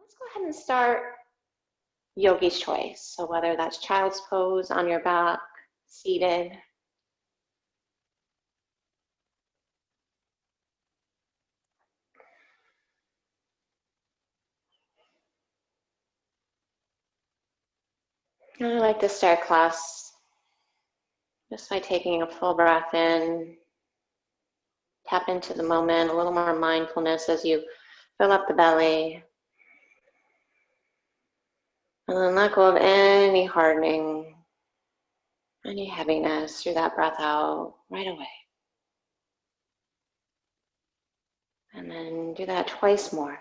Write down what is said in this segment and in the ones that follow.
Let's go ahead and start yogi's choice. So whether that's child's pose on your back, seated. I like to start class just by taking a full breath in, tap into the moment, a little more mindfulness as you fill up the belly. And then let go of any hardening, any heaviness through that breath out right away. And then do that twice more.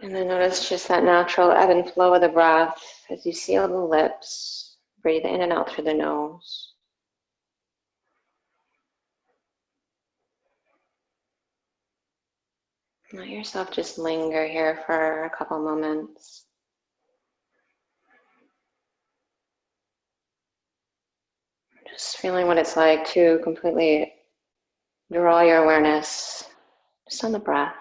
And then notice just that natural ebb and flow of the breath as you seal the lips. Breathe in and out through the nose. Let yourself just linger here for a couple moments. Just feeling what it's like to completely draw your awareness just on the breath.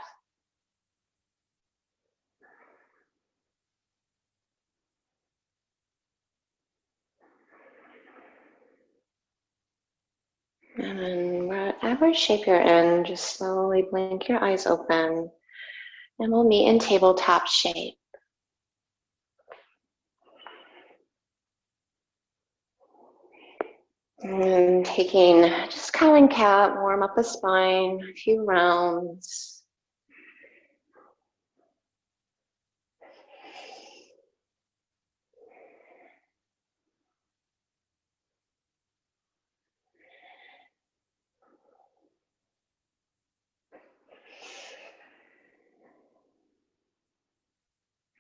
And then whatever shape you're in, just slowly blink your eyes open and we'll meet in tabletop shape. And taking just cow and cat, warm up the spine, a few rounds.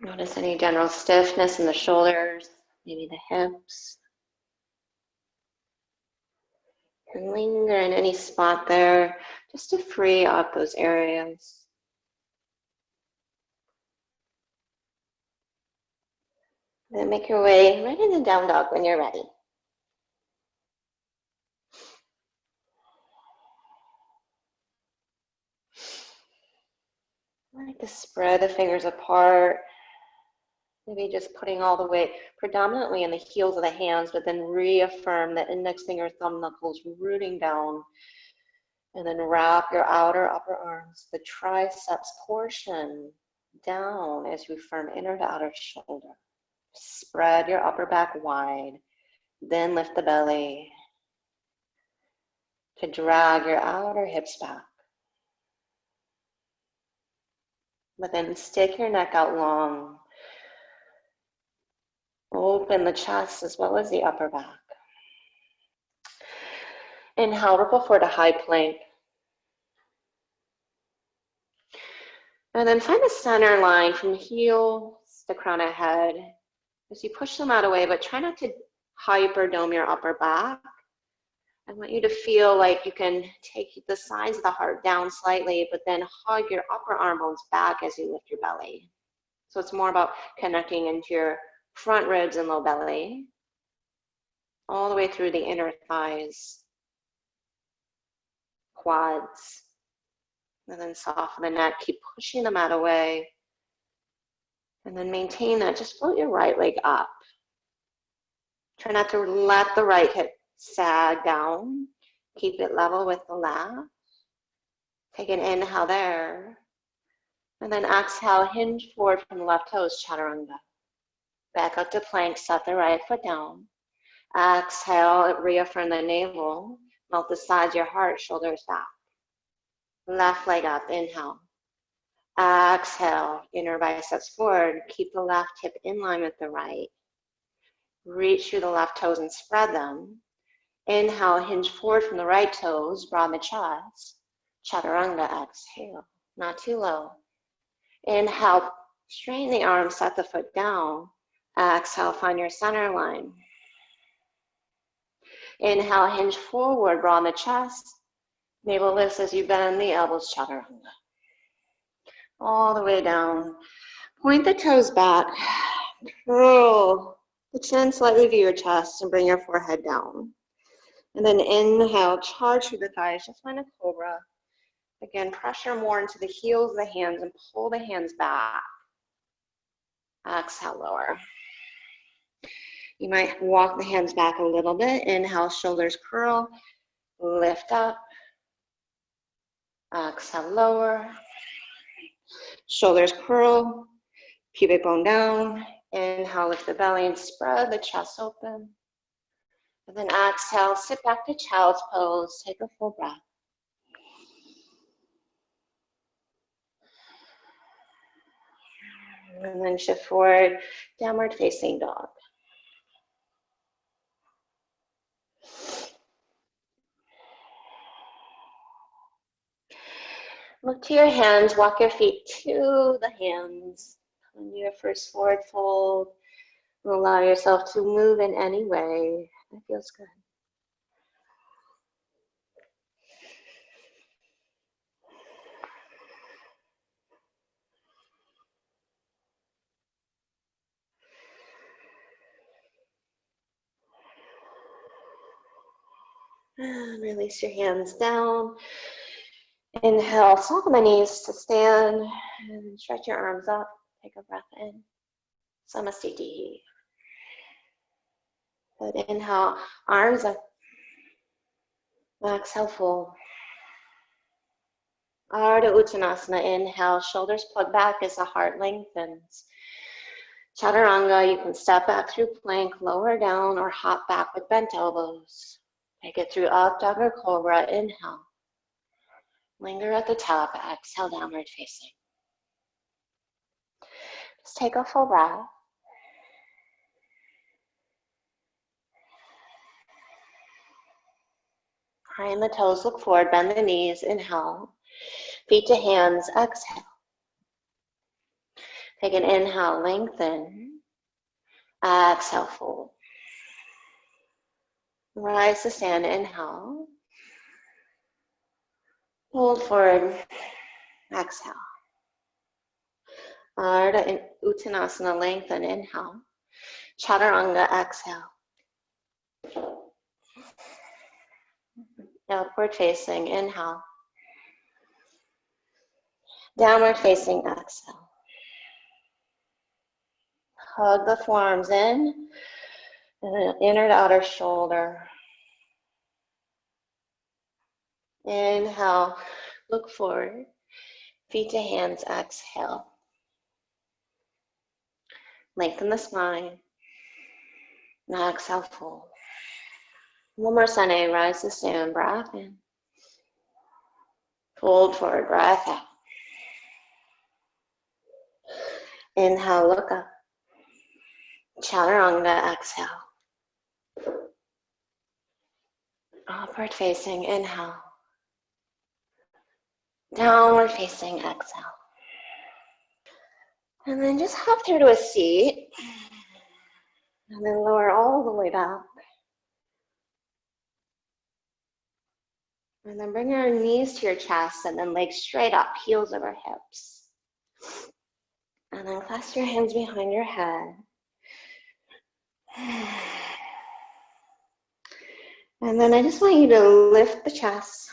Notice any general stiffness in the shoulders, maybe the hips. And linger in any spot there just to free up those areas. Then make your way right into down dog when you're ready. I like to spread the fingers apart. Maybe just putting all the weight predominantly in the heels of the hands, but then reaffirm the index finger, thumb knuckles rooting down. And then wrap your outer upper arms, the triceps portion down as you firm inner to outer shoulder. Spread your upper back wide, then lift the belly to drag your outer hips back. But then stick your neck out long. Open the chest as well as the upper back. Inhale, ripple forward to high plank. And then find the center line from heels to crown of head as you push them out away, but try not to hyperdome your upper back. I want you to feel like you can take the sides of the heart down slightly, but then hug your upper arm bones back as you lift your belly. So it's more about connecting into your front ribs and low belly, all the way through the inner thighs, quads, and then soften the neck. Keep pushing the mat away, and then maintain that. Just float your right leg up. Try not to let the right hip sag down. Keep it level with the left. Take an inhale there. And then exhale, hinge forward from the left toes, chaturanga. Back up to plank, set the right foot down. Exhale, reaffirm the navel. Melt the sides of your heart, shoulders back. Left leg up, inhale. Exhale, inner biceps forward. Keep the left hip in line with the right. Reach through the left toes and spread them. Inhale, hinge forward from the right toes, broaden the chest. Chaturanga, exhale, not too low. Inhale, straighten the arms, set the foot down. Exhale, find your center line. Inhale, hinge forward, broaden the chest. Navel lifts as you bend the elbows, chaturanga. All the way down. Point the toes back. Curl the chin slightly to your chest and bring your forehead down. And then inhale, charge through the thighs, just find a cobra. Again, pressure more into the heels of the hands and pull the hands back. Exhale, lower. You might walk the hands back a little bit. Inhale, shoulders curl, lift up. Exhale, lower. Shoulders curl, pubic bone down. Inhale, lift the belly and spread the chest open. And then exhale, sit back to child's pose. Take a full breath. And then shift forward, downward facing dog. Look to your hands, walk your feet to the hands. On your first forward fold, allow yourself to move in any way. That feels good. And release your hands down. Inhale, soften the knees to stand and stretch your arms up. Take a breath in. Samasthiti. Good. Inhale, arms up. Exhale, full. Ardha Uttanasana. Inhale, shoulders plug back as the heart lengthens. Chaturanga, you can step back through plank, lower down, or hop back with bent elbows. Take it through up dog or cobra. Inhale. Linger at the top. Exhale, downward facing. Just take a full breath. Behind the toes, look forward, bend the knees. Inhale. Feet to hands. Exhale. Take an inhale, lengthen. Exhale, fold. Rise to stand. Inhale. Hold forward. Exhale. Ardha Uttanasana, lengthen. Inhale. Chaturanga, exhale. Upward facing, inhale. Downward facing, exhale. Hug the forearms in, and then inner to outer shoulder. Inhale, look forward. Feet to hands, exhale. Lengthen the spine. Now exhale, fold. One more Sane, rise to stand, breath in. Fold forward, breath out. Inhale, look up. Chaturanga, exhale. Upward facing, inhale. Downward facing, exhale. And then just hop through to a seat. And then lower all the way down. And then bring your knees to your chest and then legs straight up, heels over hips. And then clasp your hands behind your head. And then I just want you to lift the chest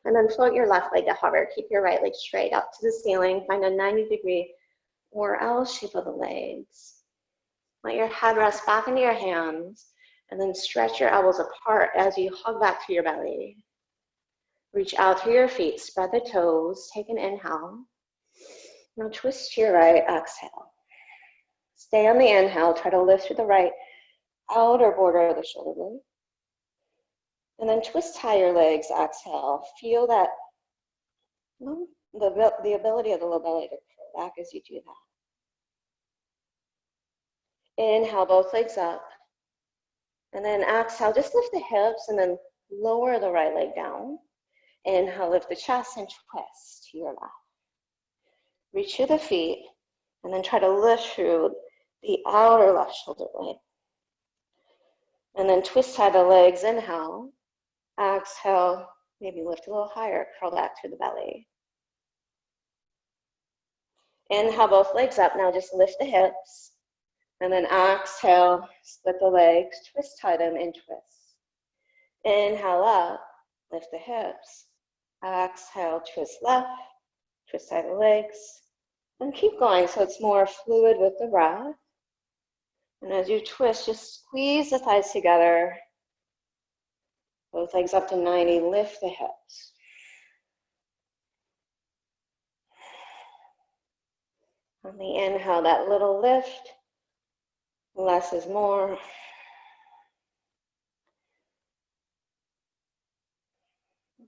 and then float your left leg to hover. Keep your right leg straight up to the ceiling. Find a 90-degree or L shape of the legs. Let your head rest back into your hands and then stretch your elbows apart as you hug back to your belly. Reach out through your feet, spread the toes, take an inhale. Now twist to your right, exhale. Stay on the inhale, try to lift through the right outer border of the shoulder blade. And then twist tie your legs, exhale. Feel that, the ability of the low belly to curl back as you do that. Inhale, both legs up. And then exhale, just lift the hips and then lower the right leg down. Inhale, lift the chest and twist to your left. Reach through the feet and then try to lift through the outer left shoulder blade. And then twist side the legs, inhale. Exhale, maybe lift a little higher, curl back through the belly. Inhale, both legs up. Now just lift the hips. And then exhale, split the legs, twist tie them and twist. Inhale up, lift the hips. Exhale, twist left, twist side the legs. And keep going so it's more fluid with the breath. And as you twist, just squeeze the thighs together. Both legs up to 90, lift the hips. On the inhale, that little lift, less is more.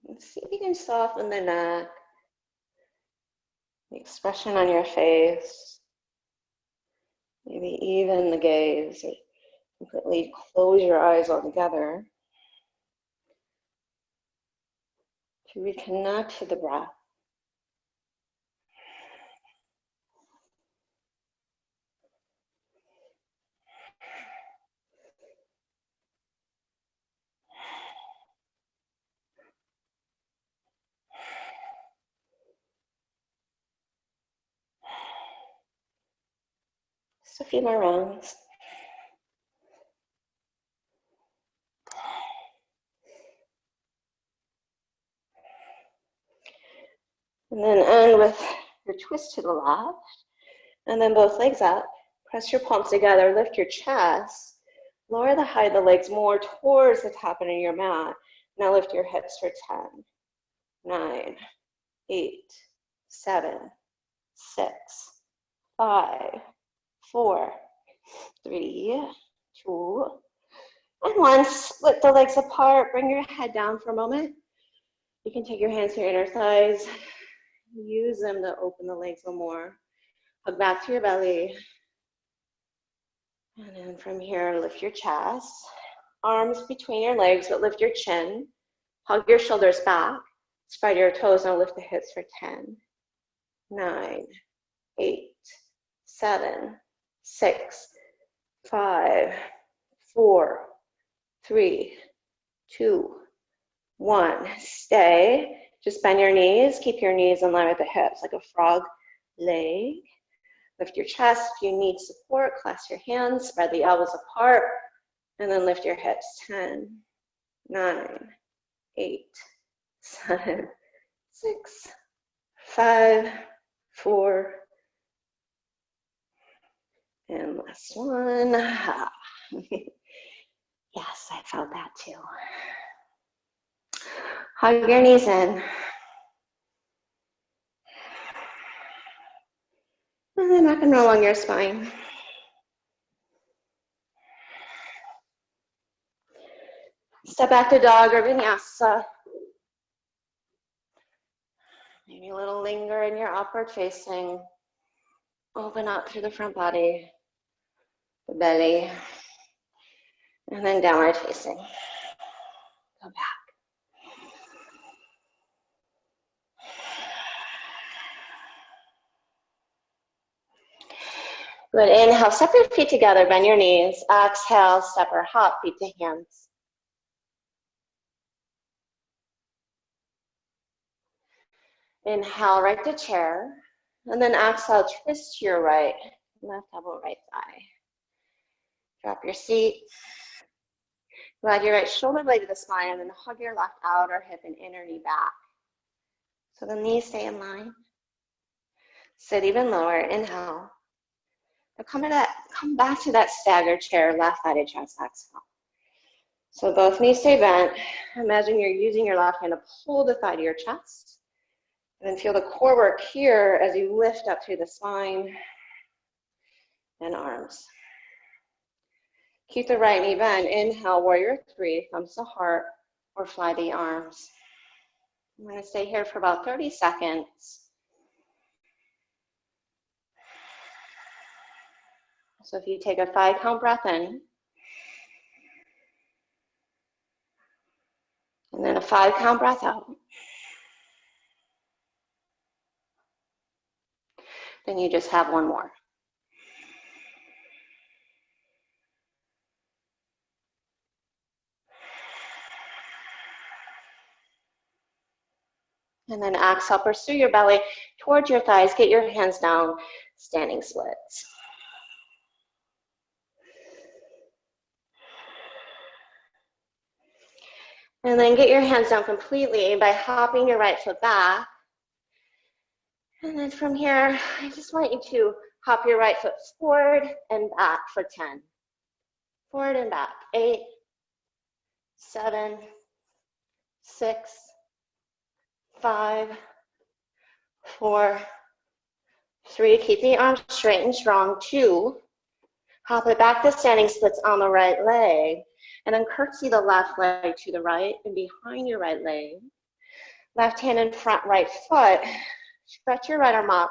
And see if you can soften the neck, the expression on your face, maybe even the gaze, or completely close your eyes altogether to reconnect to the breath. Just a few more rounds. And then end with your twist to the left. And then both legs up. Press your palms together, lift your chest. Lower the height of the legs more towards the top end of your mat. Now lift your hips for 10, 9, 8, 7, 6, 5, 4, 3, 2, and 1. Split the legs apart. Bring your head down for a moment. You can take your hands to your inner thighs. Use them to open the legs a little more. Hug back to your belly. And then from here, lift your chest. Arms between your legs, but lift your chin. Hug your shoulders back. Spread your toes. Now lift the hips for 10, 9, 8, 7, 6, 5, 4, 3, 2, 1. Stay. Just bend your knees. Keep your knees in line with the hips, like a frog leg. Lift your chest. If you need support, clasp your hands, spread the elbows apart, and then lift your hips. 10, 9, 8, 7, 6, 5, 4, and last one. Yes, I felt that too. Hug your knees in. And then rock and roll on your spine. Step back to dog or vinyasa. Maybe a little linger in your upward facing. Open up through the front body, the belly, and then downward facing. Go back. Good. Inhale, step your feet together, bend your knees. Exhale, step or hop, feet to hands. Inhale, right to chair. And then exhale, twist to your right, left elbow, right thigh. Drop your seat. Glide your right shoulder blade to the spine and then hug your left outer hip and inner knee back. So the knees stay in line. Sit even lower, inhale. Now come back to that staggered chair, left-sided chest, exhale. So both knees stay bent. Imagine you're using your left hand to pull the thigh to your chest. And then feel the core work here as you lift up through the spine and arms. Keep the right knee bent. Inhale, warrior 3, thumbs to heart, or fly the arms. I'm going to stay here for about 30 seconds. So if you take a 5 count breath in, and then a 5 count breath out, then you just have one more. And then exhale, pursue your belly towards your thighs. Get your hands down, standing splits. And then get your hands down completely by hopping your right foot back. And then from here, I just want you to hop your right foot forward and back for 10. Forward and back. 8, 7, 6, 5, 4, 3. Keep the arms straight and strong. 2. Hop it back to standing splits on the right leg. And then curtsy the left leg to the right and behind your right leg. Left hand in front, right foot. Stretch your right arm up.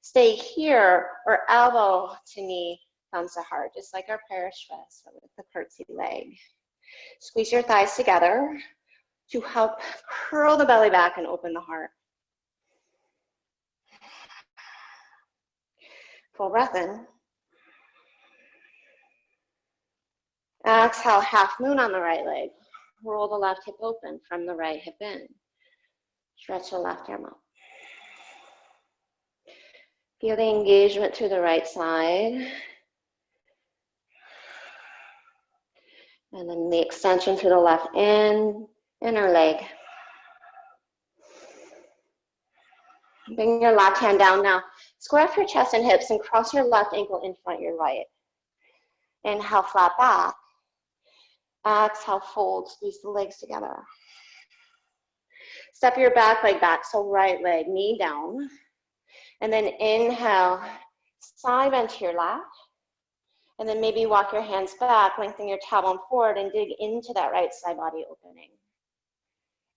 Stay here or elbow to knee, thumbs to heart, just like our prayer stress with the curtsy leg. Squeeze your thighs together to help curl the belly back and open the heart. Full breath in. Exhale, half moon on the right leg. Roll the left hip open from the right hip in. Stretch the left arm up. Feel the engagement through the right side. And then the extension to the left inner leg. Bring your left hand down now. Square off your chest and hips and cross your left ankle in front of your right. Inhale, flat back. Exhale, fold, squeeze the legs together. Step your back leg back, so right leg, knee down. And then inhale, side bend to your left. And then maybe walk your hands back, lengthen your tailbone forward and dig into that right side body opening.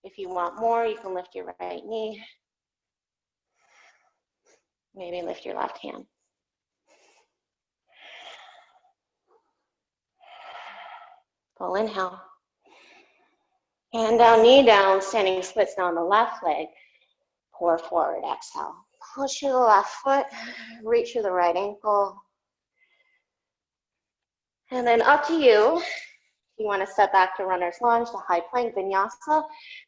If you want more, you can lift your right knee. Maybe lift your left hand. Full inhale. Hand down, knee down, standing splits now on the left leg. Pour forward, exhale. Push through the left foot, reach through the right ankle. And then up to you. If you want to step back to runner's lunge, to high plank, vinyasa,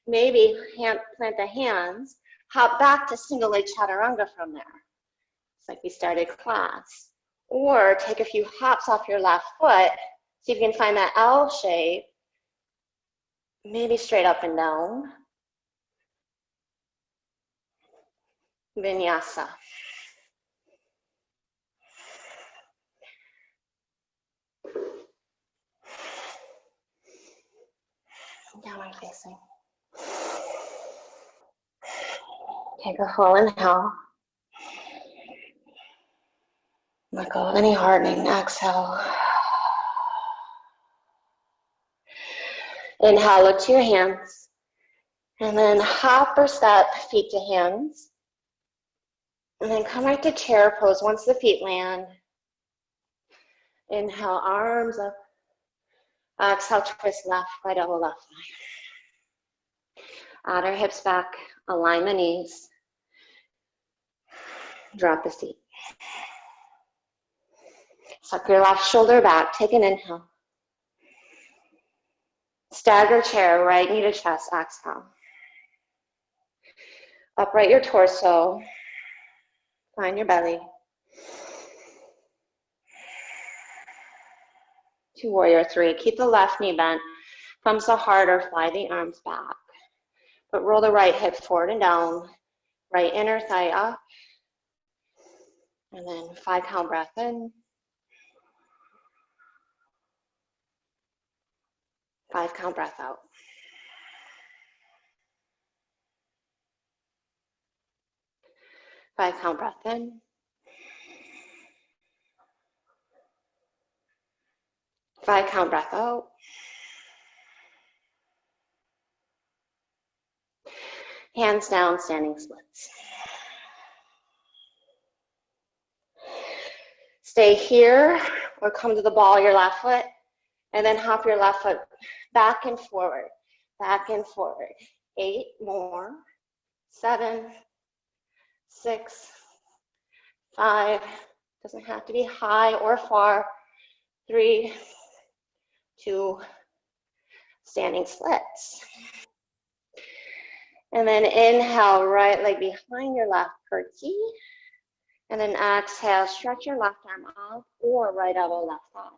maybe plant the hands, hop back to single leg chaturanga from there. It's like we started class. Or take a few hops off your left foot, see if you can find that L shape, maybe straight up and down. Vinyasa. Downward facing. Take a full inhale. Let go of any hardening. Exhale. Inhale, look to your hands. And then hop or step, feet to hands. And then come right to chair pose once the feet land. Inhale, arms up. Exhale, twist left, right elbow, left thigh. Outer hips back, align the knees. Drop the seat. Suck your left shoulder back, take an inhale. Stagger chair, right knee to chest, exhale. Upright your torso, find your belly. To warrior three, keep the left knee bent, thumbs to heart or fly the arms back. But roll the right hip forward and down, right inner thigh up. And then 5 count breath in. 5 count breath out. Five count breath in. 5 count breath out. Hands down, standing splits. Stay here or come to the ball of your left foot and then hop your left foot back and forward, back and forward. 8 more, 7, 6, 5, doesn't have to be high or far, 3, 2, standing splits. And then inhale, right leg behind your left curtsy. And then exhale, stretch your left arm up or right elbow, left thigh.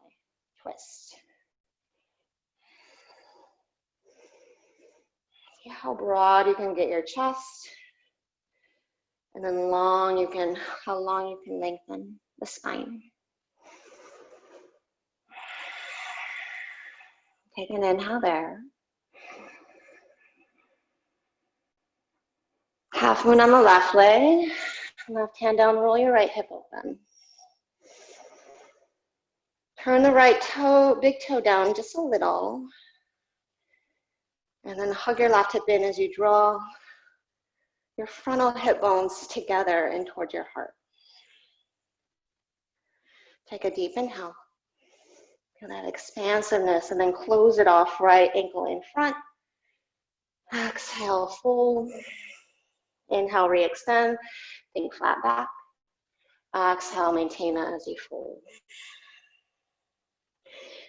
Twist. See how broad you can get your chest. And then how long you can lengthen the spine. Take an inhale there. Half moon on the left leg. Left hand down, roll your right hip open. Turn the right toe, big toe down just a little. And then hug your left hip in as you draw your frontal hip bones together and toward your heart. Take a deep inhale. Feel that expansiveness and then close it off, right ankle in front. Exhale, fold. Inhale, re-extend. Think flat back. Exhale, maintain it as you fold.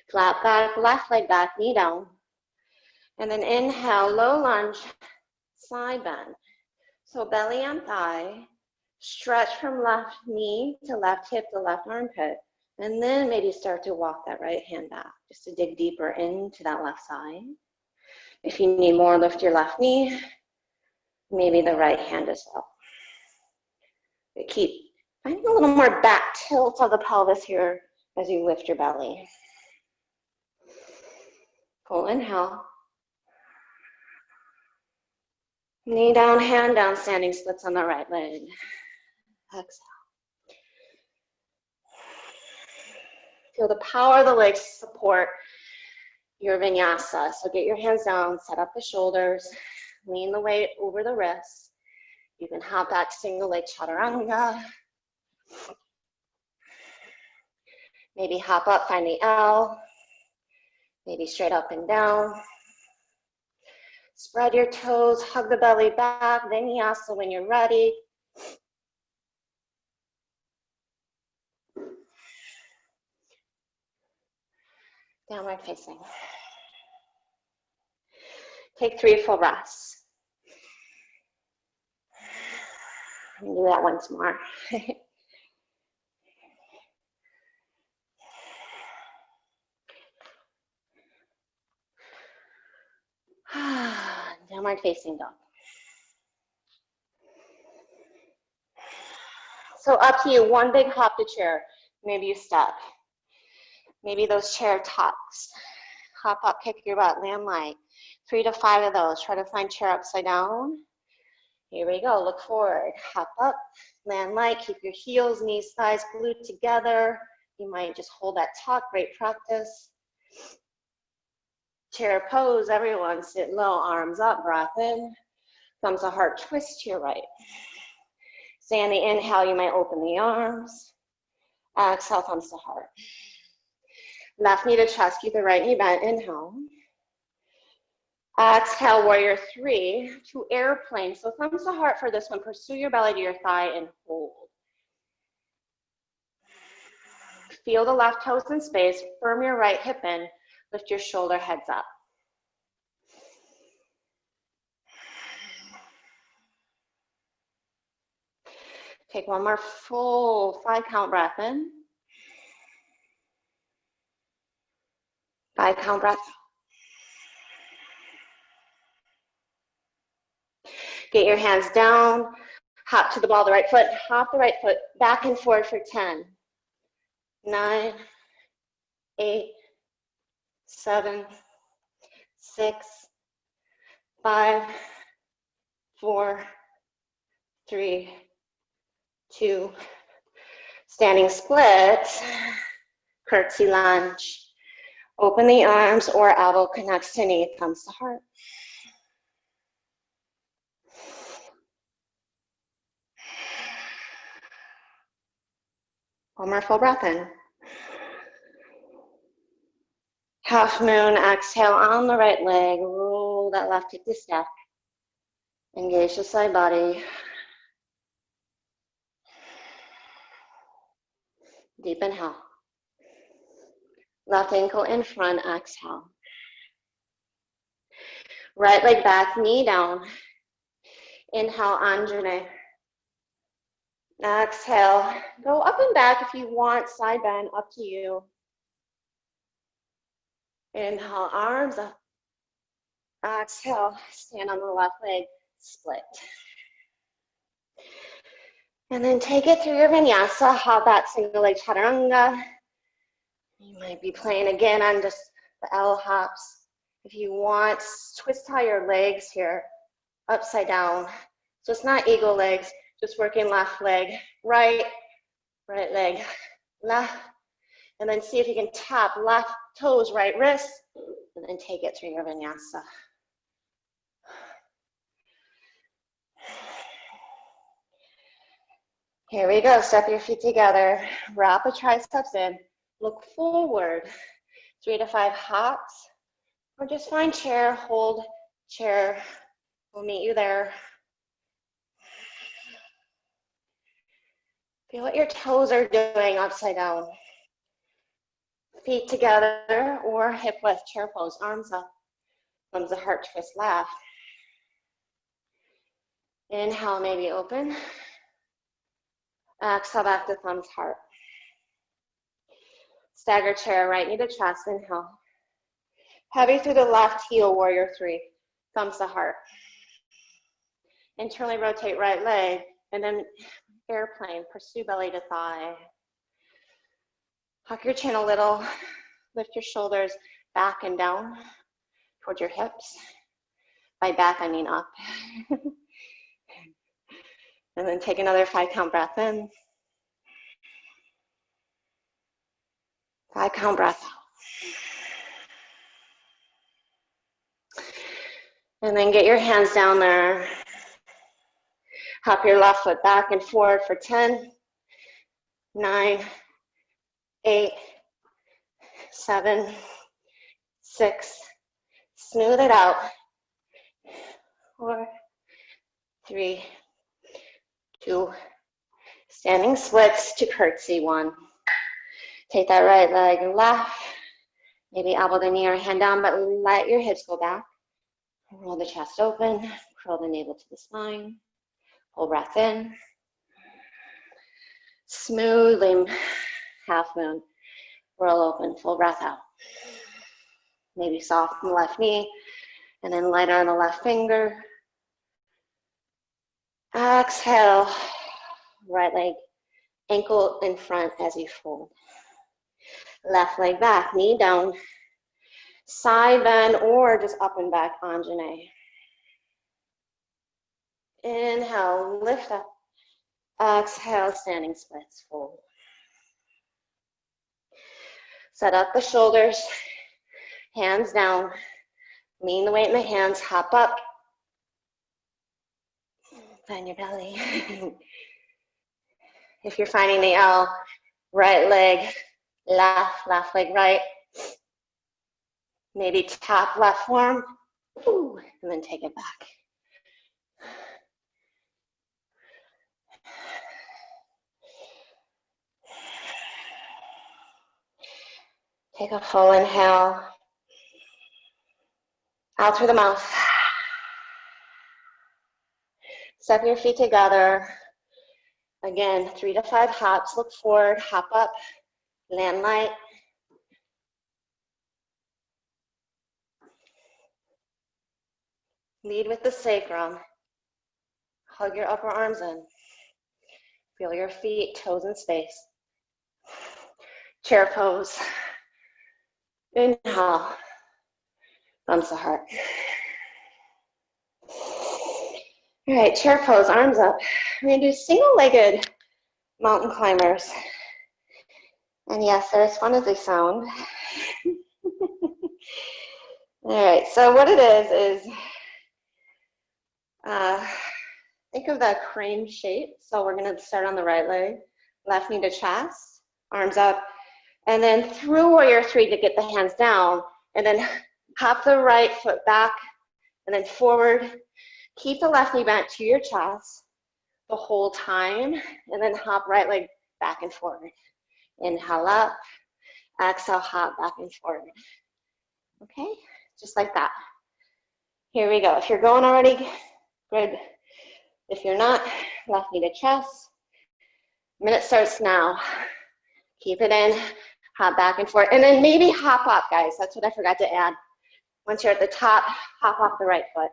Flat back, left leg back, knee down. And then inhale, low lunge, side bend. So belly and thigh, stretch from left knee to left hip to left armpit. And then maybe start to walk that right hand back, just to dig deeper into that left side. If you need more, lift your left knee, maybe the right hand as well. But keep finding a little more back tilt of the pelvis here as you lift your belly. Full inhale. Knee down, hand down, standing splits on the right leg. Exhale. Feel the power of the legs support your vinyasa. So get your hands down, set up the shoulders, lean the weight over the wrists. You can hop back to single leg chaturanga. Maybe hop up, find the L. Maybe straight up and down. Spread your toes, hug the belly back, vinyasa when you're ready. Downward facing. Take 3 full breaths. And do that once more. Downward facing dog. So up to you, one big hop to chair. Maybe you step. Maybe those chair tucks. Hop up, kick your butt, land light. 3 to 5 of those. Try to find chair upside down. Here we go, look forward. Hop up, land light, keep your heels, knees, thighs glued together. You might just hold that tuck, great practice. Chair pose, everyone, sit low, arms up, breath in. Thumbs to heart, twist to your right. Stay on the inhale, you might open the arms. Exhale, thumbs to heart. Left knee to chest, keep the right knee bent, inhale. Exhale, warrior 3 to airplane. So thumbs to heart for this one. Pursue your belly to your thigh and hold. Feel the left toes in space. Firm your right hip in. Lift your shoulder, heads up. Take one more full 5 count breath in. 5 count breath. Get your hands down. Hop to the ball of the right foot. Hop the right foot back and forward for 10. 9, 8, 7, 6, 5, 4, 3, 2. Standing split. Curtsy lunge. Open the arms or elbow connects to knee, thumbs to heart. One more full breath in. Half moon, exhale on the right leg. Roll that left hip to step. Engage the side body. Deep inhale. Left ankle in front, exhale. Right leg back, knee down. Inhale, Anjane. Exhale. Go up and back if you want, side bend, up to you. Inhale, arms up. Exhale, stand on the left leg, split. And then take it through your vinyasa, hop that single leg chaturanga. You might be playing again on just the L hops. If you want, twist tie your legs here, upside down. So it's not eagle legs, just working left leg, right leg, left. And then see if you can tap left toes, right wrist, and then take it through your vinyasa. Here we go, step your feet together, wrap the triceps in, look forward, 3 to 5 hops, or just find chair, hold chair, we'll meet you there. Feel what your toes are doing upside down. Feet together or hip width chair pose, arms up, thumbs to heart twist left. Inhale, maybe open. Exhale back to thumbs heart. Stagger chair, right knee to chest, inhale. Heavy through the left heel, warrior 3, thumbs to heart. Internally rotate right leg, and then airplane, pursue belly to thigh. Huck your chin a little, lift your shoulders back and down towards your hips. By back, I mean up. And then take another 5 count breath in. 5 count breath out. And then get your hands down there. Hop your left foot back and forward for 10, 9, 8, 7, 6. Smooth it out. 4, 3, 2. Standing splits to curtsy 1. Take that right leg left. Maybe elbow the knee or hand down, but let your hips go back. Roll the chest open. Curl the navel to the spine. Full breath in. Smoothly, half moon. Roll open, full breath out. Maybe soften the left knee, and then light on the left finger. Exhale, right leg, ankle in front as you fold. Left leg back, knee down, side bend, or just up and back, Anjane. Inhale, lift up. Exhale, standing splits, fold. Set up the shoulders, hands down. Lean the weight in the hands, hop up. Bend your belly. If you're finding the L, right leg, left leg right. Maybe tap left forearm, and then take it back. Take a full inhale. Out through the mouth. Step your feet together. Again, 3 to 5 hops. Look forward, hop up, land light. Lead with the sacrum. Hug your upper arms in. Feel your feet, toes in space. Chair pose. Inhale. Thumbs to heart. All right, chair pose, arms up. We're gonna do single-legged mountain climbers. And yes, they're as fun as they sound. All right, so what it is think of that crane shape. So we're gonna start on the right leg, left knee to chest. arms up, and then through warrior three to get the hands down, and then hop the right foot back, and then forward. Keep the left knee bent to your chest the whole time, and then hop right leg back and forward. Inhale up, exhale, hop back and forward. Okay, just like that. Here we go. If you're going already, good. If you're not, left knee to chest. Minute starts now. Keep it in, hop back and forth, and then maybe hop up, guys. That's what I forgot to add. Once you're at the top, hop off the right foot.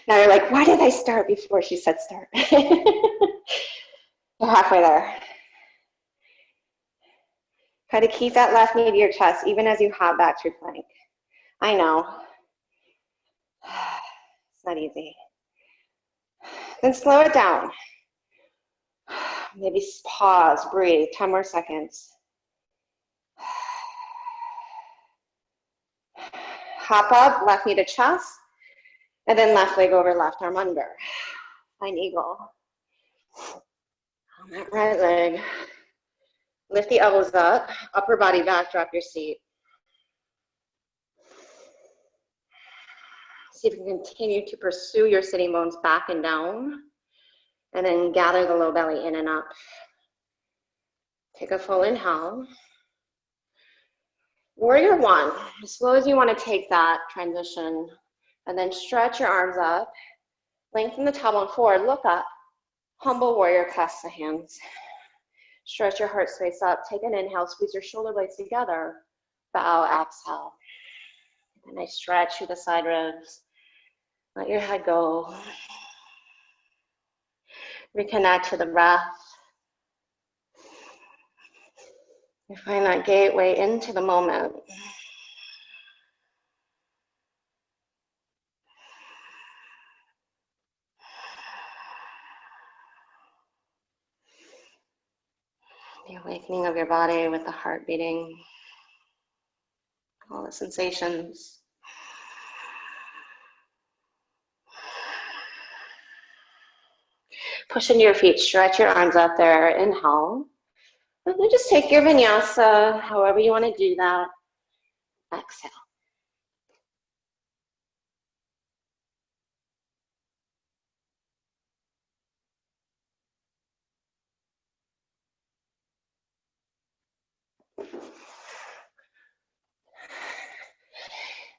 Now you're like, why did I start before she said start? You're halfway there. Try to keep that left knee to your chest, even as you hop back to plank. I know. It's not easy. Then slow it down. Maybe pause, breathe, 10 more seconds. Hop up, left knee to chest, and then left leg over, left arm under. Find eagle. On that right leg, lift the elbows up, upper body back, drop your seat. See if you can continue to pursue your sitting bones back and down, and then gather the low belly in and up. Take a full inhale. Warrior one, as slow as you want to take that transition, and then stretch your arms up, lengthen the tailbone forward, look up, humble warrior, clasp the hands. Stretch your heart space up, take an inhale, squeeze your shoulder blades together, bow, exhale. A nice stretch through the side ribs. Let your head go. Reconnect to the breath. You find that gateway into the moment. The awakening of your body with the heart beating. All the sensations. Push into your feet, stretch your arms up there, inhale. And then just take your vinyasa, however you want to do that. Exhale.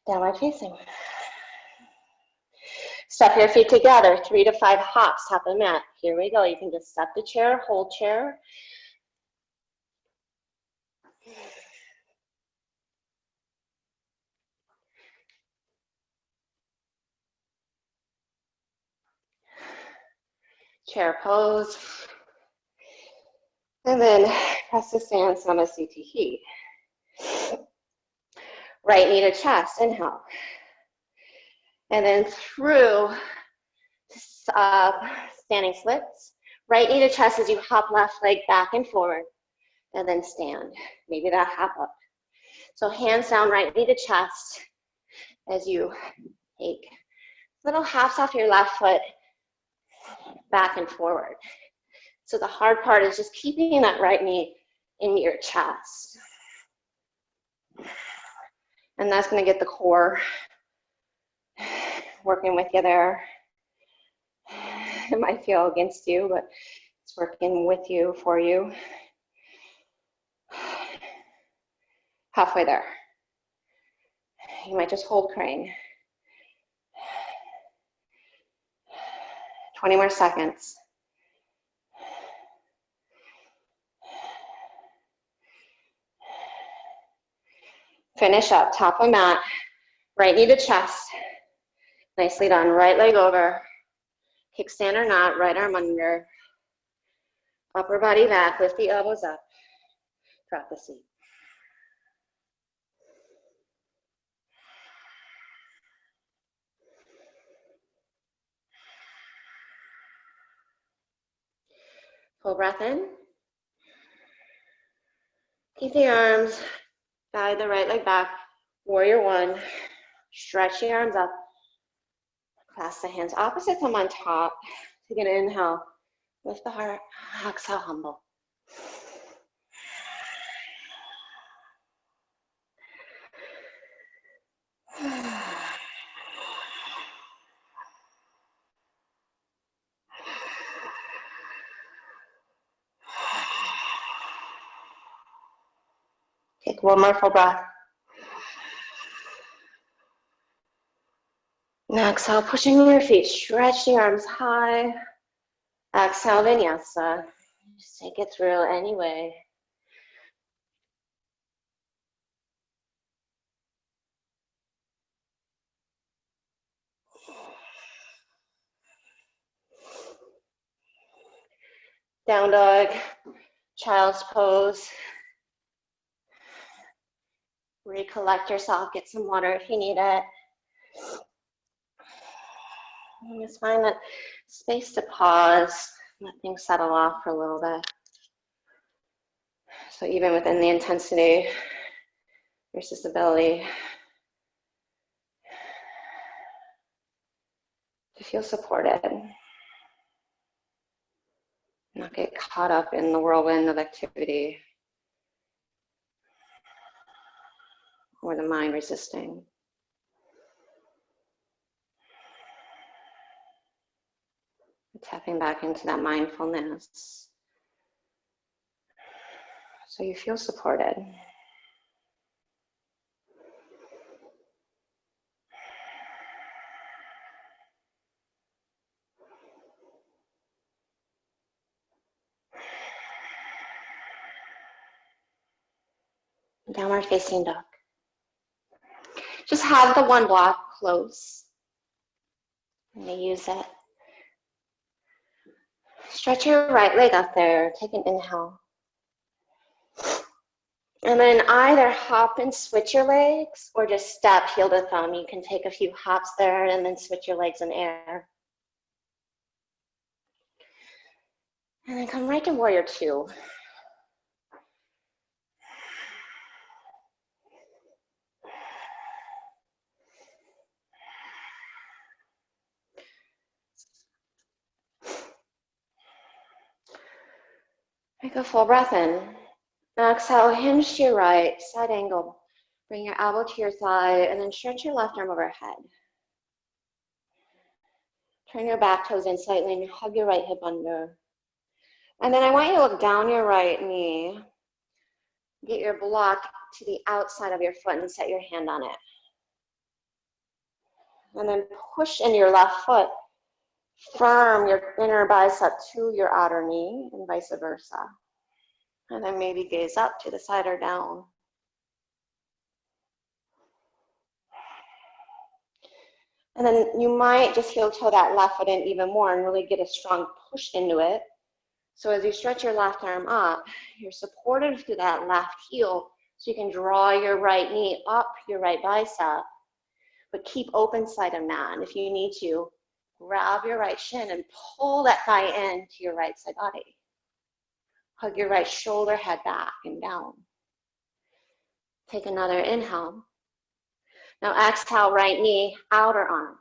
Downward facing. Step your feet together, 3 to 5 hops, tap the mat. Here we go. You can just step the chair, hold chair. Chair pose. And then press the stand, Samasthiti. Right knee to chest, inhale. And then through standing splits. Right knee to chest as you hop left leg back and forward. And then stand. Maybe that hop up. So hands down, right knee to chest as you take little hops off your left foot back and forward. So the hard part is just keeping that right knee in your chest. And that's going to get the core working with you there. It might feel against you, but it's working with you, for you. Halfway there. You might just hold crane. 20 more seconds. Finish up, top of mat, right knee to chest. Nicely done, right leg over. Kickstand or not, right arm under. Upper body back, lift the elbows up. Drop the seat. Full breath in. Keep the arms, guide the right leg back. Warrior one. Stretch the arms up. Clasp the hands opposite thumb on top. Take an inhale. Lift the heart. Exhale, humble. Take one more full breath. Now exhale, pushing your feet. Stretch the arms high. Exhale, vinyasa. Just take it through anyway. Down dog, child's pose. Recollect yourself, get some water if you need it. And just find that space to pause, let things settle off for a little bit. So even within the intensity versus ability to feel supported. Not get caught up in the whirlwind of activity or the mind resisting. Tapping back into that mindfulness so you feel supported. Downward facing dog. Just have the one block close. I'm going to use it. Stretch your right leg up there. Take an inhale. And then either hop and switch your legs or just step heel to thumb. You can take a few hops there and then switch your legs in air. And then come right to warrior two. Take a full breath in. Exhale, hinge to your right, side angle. Bring your elbow to your thigh and then stretch your left arm overhead. Turn your back toes in slightly and hug your right hip under. And then I want you to look down your right knee. Get your block to the outside of your foot and set your hand on it. And then push in your left foot. Firm your inner bicep to your outer knee and vice versa. And then maybe gaze up to the side or down. And then you might just heel toe that left foot in even more and really get a strong push into it. So as you stretch your left arm up, you're supported through that left heel so you can draw your right knee up your right bicep, but keep open side of mat. And if you need to, grab your right shin and pull that thigh in to your right side body. Hug your right shoulder, head back and down. Take another inhale. Now exhale, right knee, outer arm.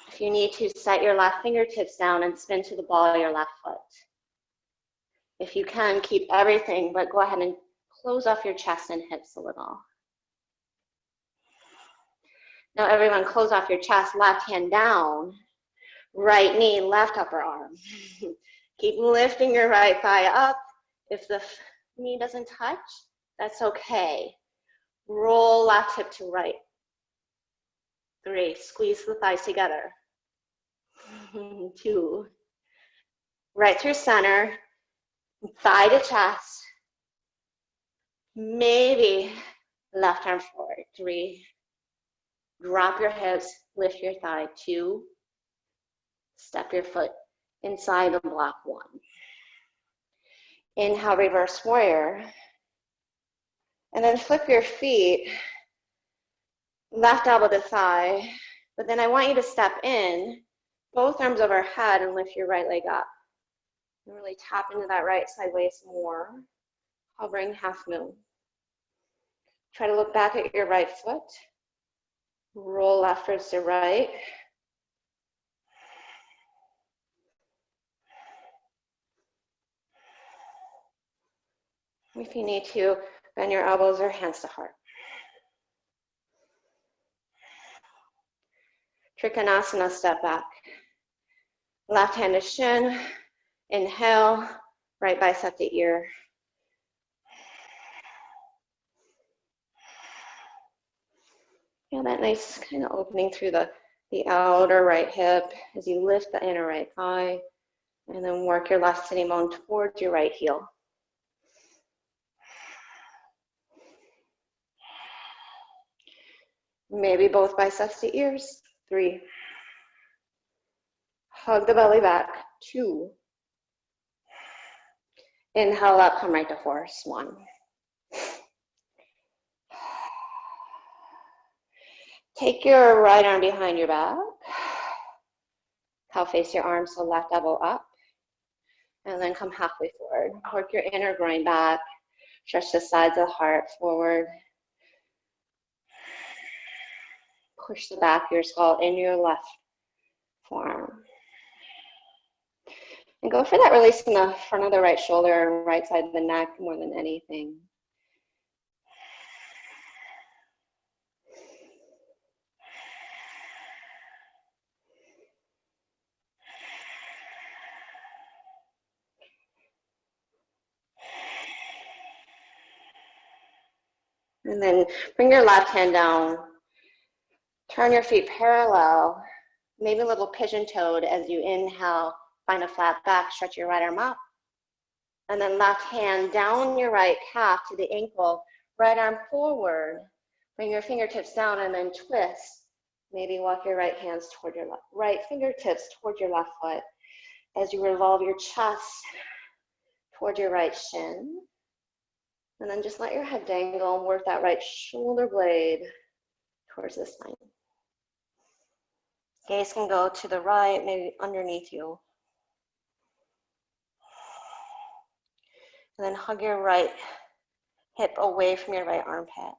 If you need to, set your left fingertips down and spin to the ball of your left foot. If you can, keep everything, but go ahead and close off your chest and hips a little. Now everyone close off your chest, left hand down, right knee, left upper arm. Keep lifting your right thigh up. If the knee doesn't touch, that's okay. Roll left hip to right. 3, squeeze the thighs together. 2, right through center, thigh to chest. Maybe left arm forward. 3, drop your hips, lift your thigh. 2, step your foot inside the block. 1. Inhale, reverse warrior. And then flip your feet, left elbow to thigh. But then I want you to step in, both arms overhead, and lift your right leg up. And really tap into that right side waist more. Hovering half moon. Try to look back at your right foot. Roll left wrist to right. If you need to, bend your elbows or hands to heart. Trikonasana, step back. Left hand to shin. Inhale, right bicep to ear. Feel that nice kind of opening through the outer right hip as you lift the inner right thigh, and then work your left sitting bone towards your right heel. Maybe both biceps to ears. 3. Hug the belly back. 2. Inhale up, come right to horse. 1. Take your right arm behind your back. Cow face your arms, so left elbow up. And then come halfway forward. Work your inner groin back. Stretch the sides of the heart forward. Push the back of your skull into your left forearm. And go for that release in the front of the right shoulder, right side of the neck more than anything. And then bring your left hand down. Turn your feet parallel, maybe a little pigeon-toed as you inhale. Find a flat back, stretch your right arm up. And then left hand down your right calf to the ankle, right arm forward. Bring your fingertips down and then twist. Maybe walk your right hands toward your left, right fingertips toward your left foot as you revolve your chest toward your right shin. And then just let your head dangle and work that right shoulder blade towards the spine. Gaze can go to the right, maybe underneath you. And then hug your right hip away from your right armpit.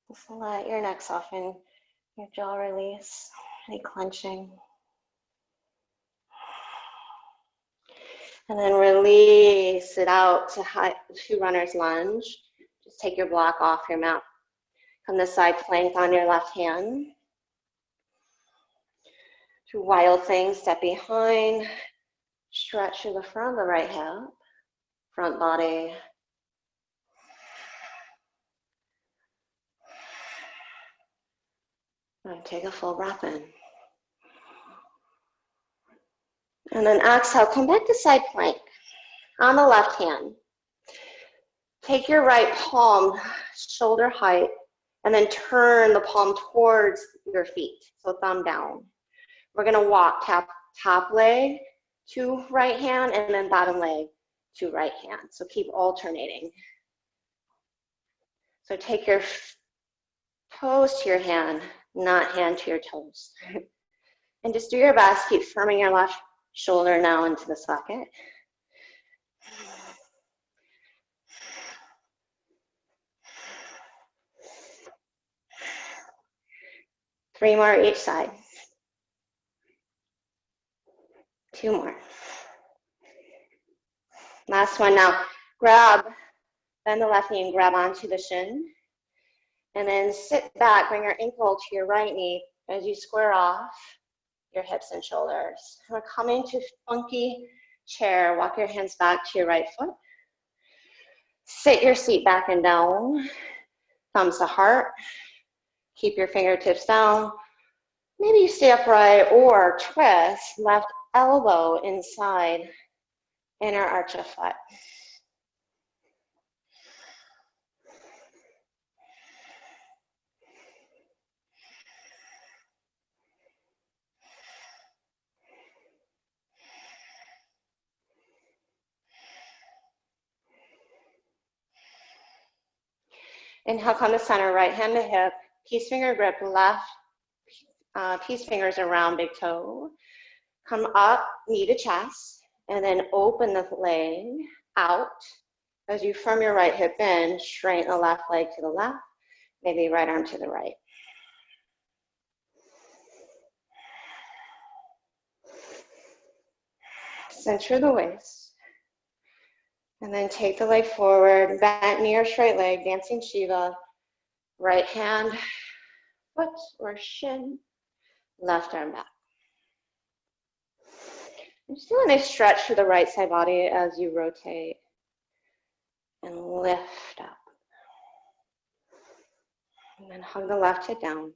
Just let your neck soften, your jaw release, any clenching. And then release it out to runner's lunge. Just take your block off your mat. Come to side plank on your left hand. To wild thing, step behind. Stretch through the front of the right hip, front body. And take a full breath in. And then exhale, come back to side plank on the left hand. Take your right palm, shoulder height, and then turn the palm towards your feet, so thumb down. We're gonna walk top leg to right hand and then bottom leg to right hand. So keep alternating. So take your toes to your hand, not hand to your toes. And just do your best, keep firming your left shoulder now into the socket. Three more each side. 2 more. Last one now. Bend the left knee and grab onto the shin. And then sit back, bring your ankle to your right knee as you square off your hips and shoulders. We're coming to funky chair. Walk your hands back to your right foot. Sit your seat back and down. Thumbs to heart. Keep your fingertips down. Maybe you stay upright or twist left elbow inside inner arch of foot. Inhale, come to center, right hand to hip. Peace finger grip, left peace fingers around big toe. Come up, knee to chest, and then open the leg out. As you firm your right hip in, straighten the left leg to the left, maybe right arm to the right. Center the waist. And then take the leg forward, bent knee or straight leg, dancing Shiva. Right hand, foot or shin, left arm back. And just do a nice stretch through the right side body as you rotate and lift up. And then hug the left hip down.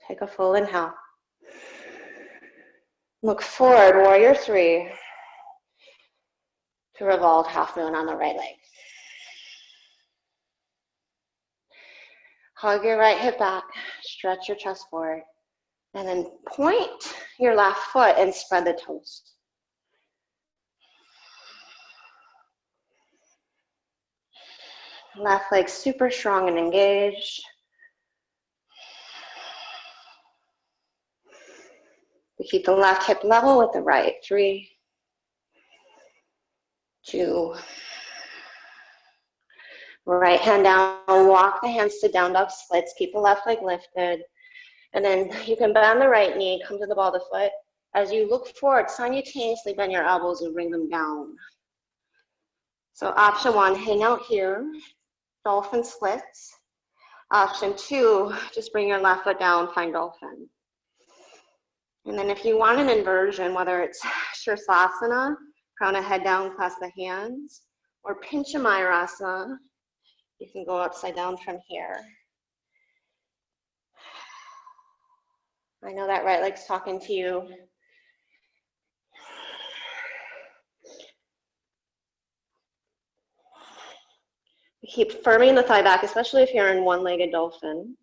Take a full inhale. Look forward, warrior three, to revolve half moon on the right leg. Hug your right hip back, stretch your chest forward, and then point your left foot and spread the toes. Left leg super strong and engaged. We keep the left hip level with the right. 3, 2. Right hand down, walk the hands to down dog splits. Keep the left leg lifted. And then you can bend the right knee, come to the ball of the foot. As you look forward, simultaneously bend your elbows and bring them down. So option 1, hang out here, dolphin splits. Option 2, just bring your left foot down, find dolphin. And then if you want an inversion, whether it's Shirsasana, crown of head down, clasp the hands, or Pinchamayurasana, you can go upside down from here. I know that right leg's talking to you. Keep firming the thigh back, especially if you're in one-legged dolphin.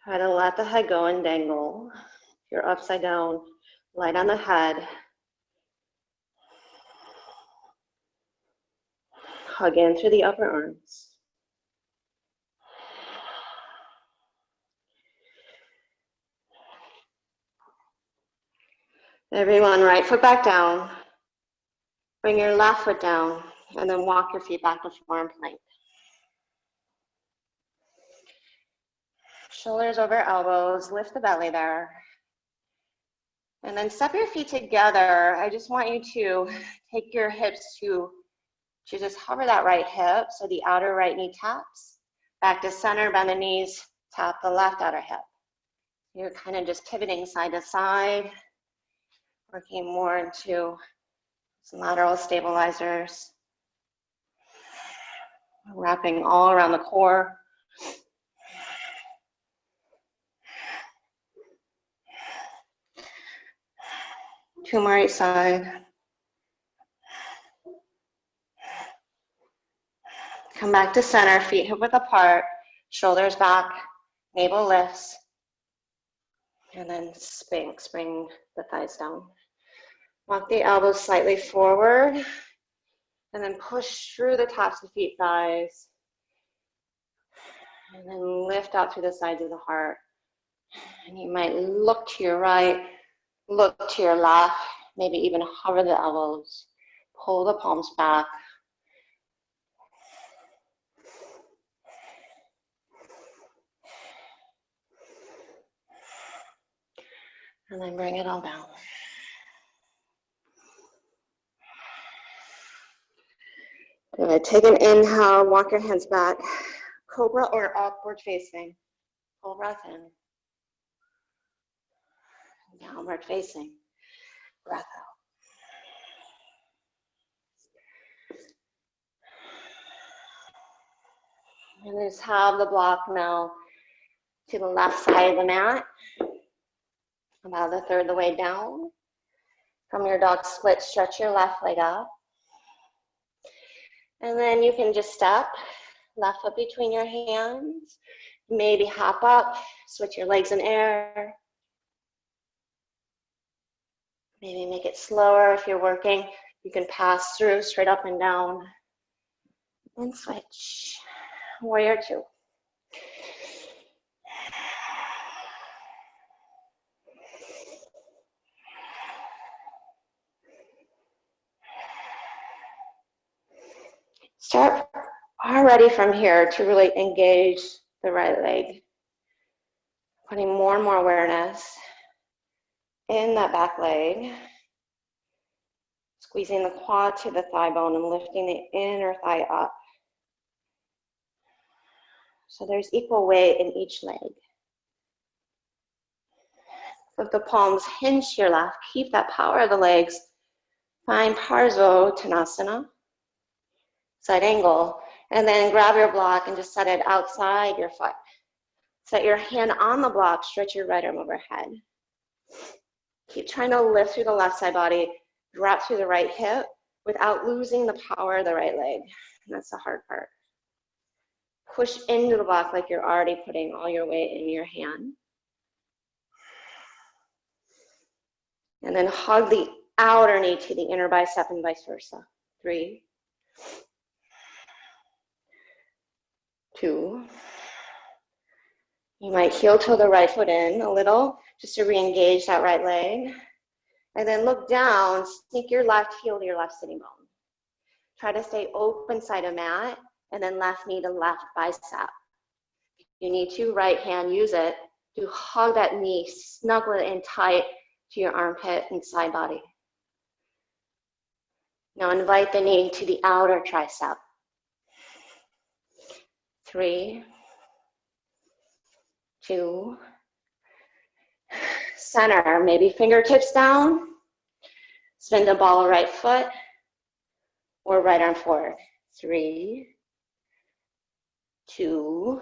Try to let the head go and dangle. If you're upside down, light on the head. Hug in through the upper arms. Everyone, right foot back down. Bring your left foot down, and then walk your feet back to forearm plank. Shoulders over elbows, lift the belly there. And then step your feet together. I just want you to take your hips to just hover that right hip, so the outer right knee taps. Back to center, bend the knees, tap the left outer hip. You're kind of just pivoting side to side, working more into some lateral stabilizers. Wrapping all around the core. Two more each side. Come back to center, feet hip width apart, shoulders back, navel lifts, and then spring the thighs down. Walk the elbows slightly forward, and then push through the tops of feet, thighs, and then lift out through the sides of the heart. And you might look to your right, look to your left, maybe even hover the elbows, pull the palms back. And then bring it all down. Good. Take an inhale, walk your hands back. Cobra or upward facing. Full breath in. Downward facing. Breath out. And just have the block now to the left side of the mat. About a third of the way down. From your dog split, stretch your left leg up. And then you can just step, left foot between your hands. Maybe hop up, switch your legs in air. Maybe make it slower if you're working. You can pass through straight up and down. And switch. Warrior two. Start already from here to really engage the right leg. Putting more and more awareness in that back leg. Squeezing the quad to the thigh bone and lifting the inner thigh up. So there's equal weight in each leg. With the palms hinge to your left, keep that power of the legs. Find Parsvottanasana, side angle, and then grab your block and just set it outside your foot. Set your hand on the block, stretch your right arm overhead. Keep trying to lift through the left side body, drop through the right hip without losing the power of the right leg. And that's the hard part. Push into the block like you're already putting all your weight in your hand. And then hug the outer knee to the inner bicep and vice versa. 3, 2. You might heel toe the right foot in a little just to re-engage that right leg. And then look down, sneak your left heel to your left sitting bone. Try to stay open side of mat and then left knee to left bicep. You need to right hand, use it to hug that knee, snuggle it in tight to your armpit and side body. Now invite the knee to the outer tricep. 3, 2, center, maybe fingertips down, spin the ball right foot, or right arm forward. 3, 2,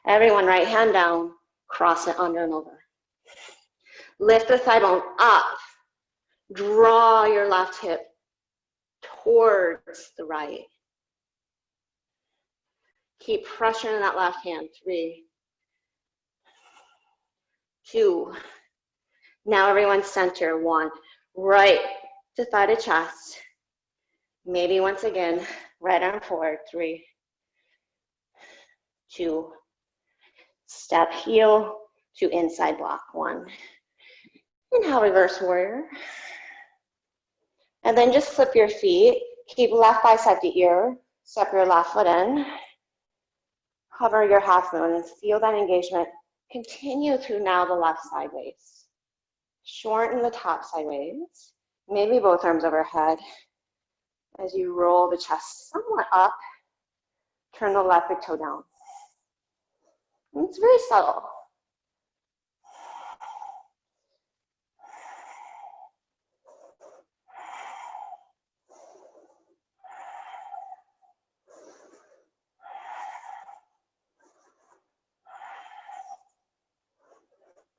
everyone right hand down, cross it under and over. Lift the thigh bone up, draw your left hip towards the right. Keep pressuring that left hand. 3, 2. Now everyone center. 1. Right to thigh to chest. Maybe once again, right arm forward. 3, 2. Step heel to inside block. 1. Inhale, reverse warrior. And then just flip your feet. Keep left bicep to ear. Step your left foot in. Hover your half moon and feel that engagement. Continue through now the left sideways. Shorten the top sideways. Maybe both arms overhead. As you roll the chest somewhat up, turn the left big toe down. And it's very subtle.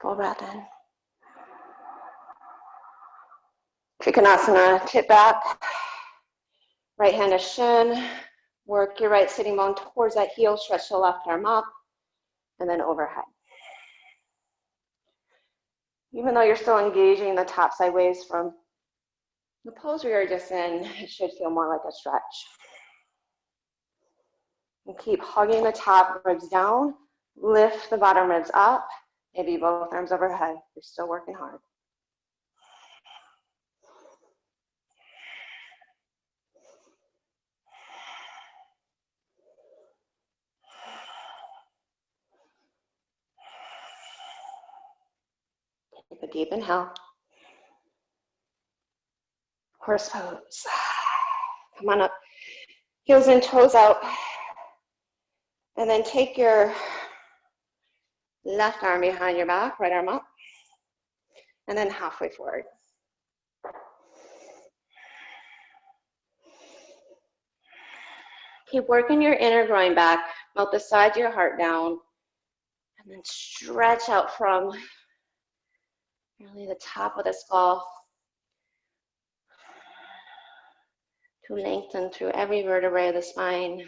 Full breath in. Trikonasana, tip back. Right hand to shin. Work your right sitting bone towards that heel. Stretch the left arm up. And then overhead. Even though you're still engaging the top sideways from the pose we were just in, it should feel more like a stretch. And keep hugging the top ribs down. Lift the bottom ribs up. Maybe both arms overhead. You're still working hard. Take a deep inhale. Horse pose. Come on up. Heels in, toes out. And then take your left arm behind your back, right arm up. And then halfway forward. Keep working your inner groin back. Melt the sides of your heart down. And then stretch out from really the top of the skull to lengthen through every vertebrae of the spine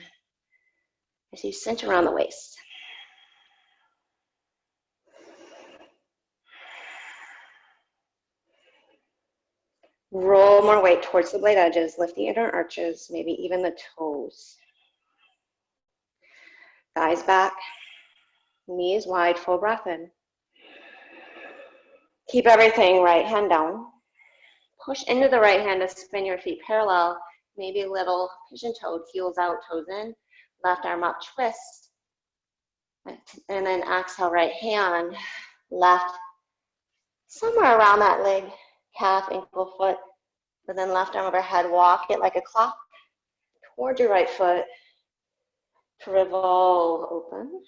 as you center around the waist. Roll more weight towards the blade edges. Lift the inner arches, maybe even the toes. Thighs back, knees wide, full breath in. Keep everything right hand down. Push into the right hand to spin your feet parallel, maybe a little pigeon-toed, heels out, toes in. Left arm up, twist. And then exhale, right hand, left, somewhere around that leg, calf, ankle, foot. But then left arm overhead, walk it like a clock toward your right foot to revolve open.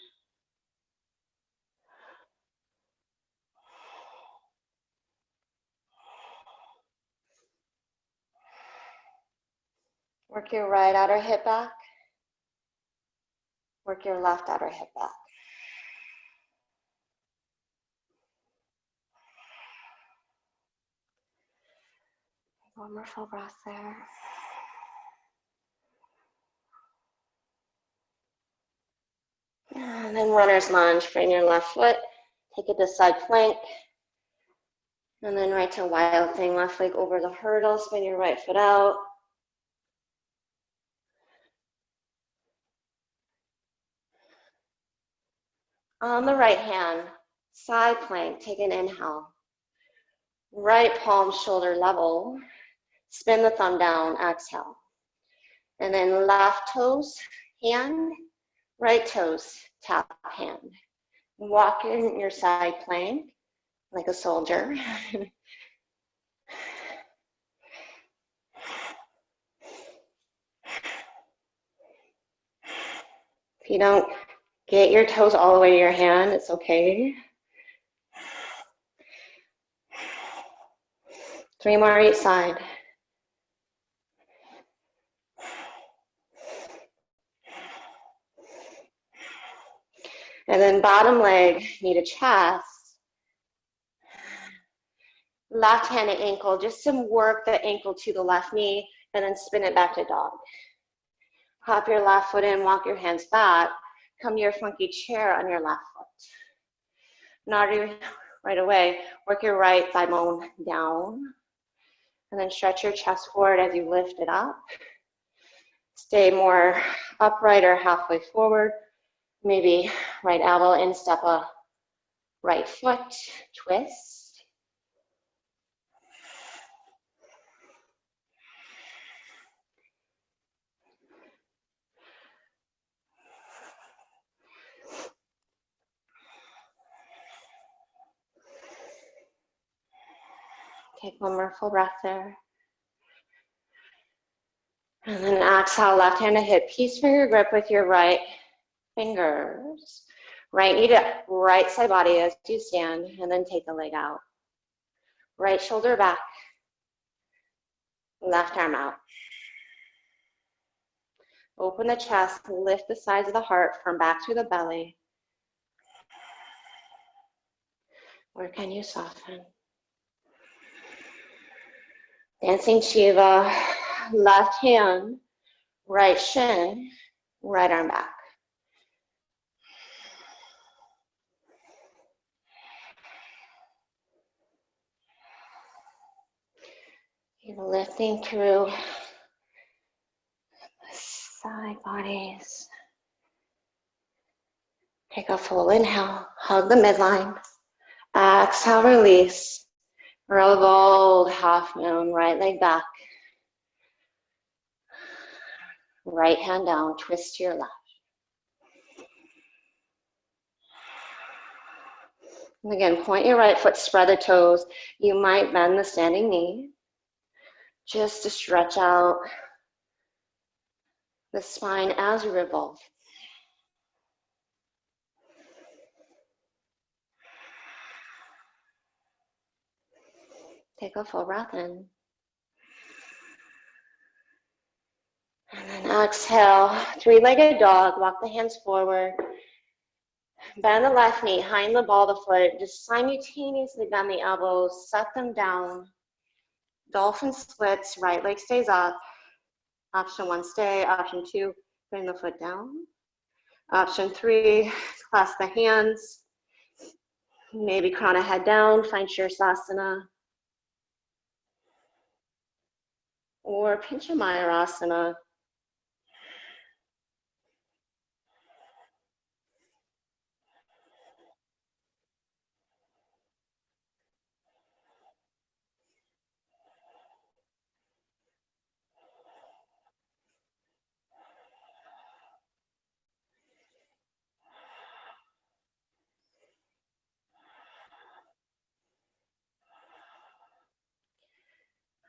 Work your right outer hip back. Work your left outer hip back. One more full breath there. And then runner's lunge, frame your left foot, take it to side plank. And then right to wild thing, left leg over the hurdle, spin your right foot out. On the right hand, side plank, take an inhale. Right palm shoulder level, spin the thumb down, exhale. And then left toes, hand, right toes, tap hand. Walk in your side plank like a soldier. If you don't get your toes all the way to your hand, it's okay. 3 more each side. And then bottom leg, knee to chest. Left hand and ankle, just some work the ankle to the left knee, and then spin it back to dog. Hop your left foot in, walk your hands back. Come to your funky chair on your left foot. Not right away, work your right thigh bone down. And then stretch your chest forward as you lift it up. Stay more upright or halfway forward. Maybe right elbow in, step a right foot, twist. Take one more full breath there. And then exhale, left hand to hip. Peace finger grip with your right fingers. Right knee to right side body as you stand, and then take the leg out. Right shoulder back. Left arm out. Open the chest, lift the sides of the heart from back to the belly. Where can you soften? Dancing Shiva, left hand, right shin, right arm back. You're lifting through the side bodies. Take a full inhale, hug the midline. Exhale, release. Revolve, half moon, right leg back. Right hand down, twist to your left. And again, point your right foot, spread the toes. You might bend the standing knee just to stretch out the spine as you revolve. Take a full breath in. And then exhale, 3-legged dog, walk the hands forward. Bend the left knee, hind the ball of the foot, just simultaneously bend the elbows, set them down. Dolphin splits, right leg stays up. Option 1, stay. Option 2, bring the foot down. Option 3, clasp the hands. Maybe crown a head down, find Shirsasana. Or Pincha Mayurasana.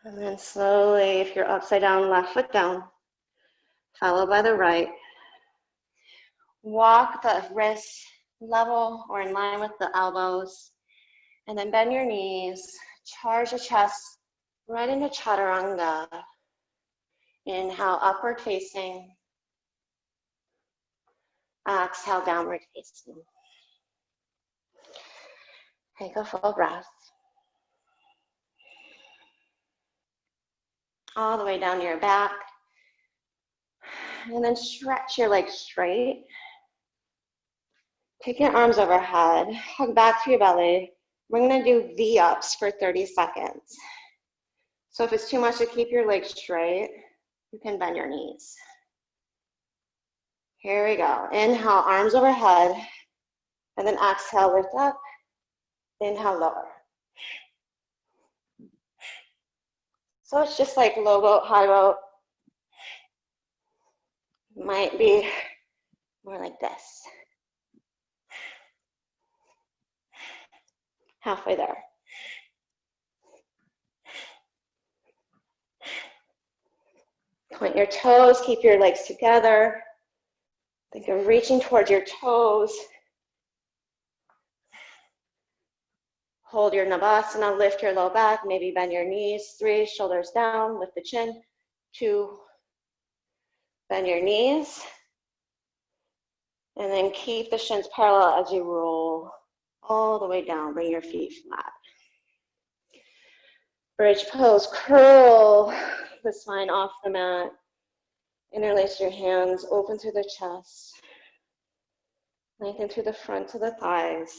And then slowly, if you're upside down, left foot down, followed by the right. Walk the wrists level or in line with the elbows. And then bend your knees, charge the chest right into chaturanga. Inhale, upward facing. Exhale, downward facing. Take a full breath. All the way down to your back. And then stretch your legs straight. Take your arms overhead. Hug back to your belly. We're going to do V-ups for 30 seconds. So if it's too much to keep your legs straight, you can bend your knees. Here we go. Inhale, arms overhead. And then exhale, lift up. Inhale, lower. So it's just like low boat, high boat. Might be more like this. Halfway there. Point your toes, keep your legs together. Think of reaching towards your toes. Hold your Navasana, lift your low back, maybe bend your knees. 3, shoulders down, lift the chin. 2, bend your knees. And then keep the shins parallel as you roll all the way down. Bring your feet flat. Bridge pose, curl the spine off the mat. Interlace your hands, open through the chest. Lengthen through the front of the thighs.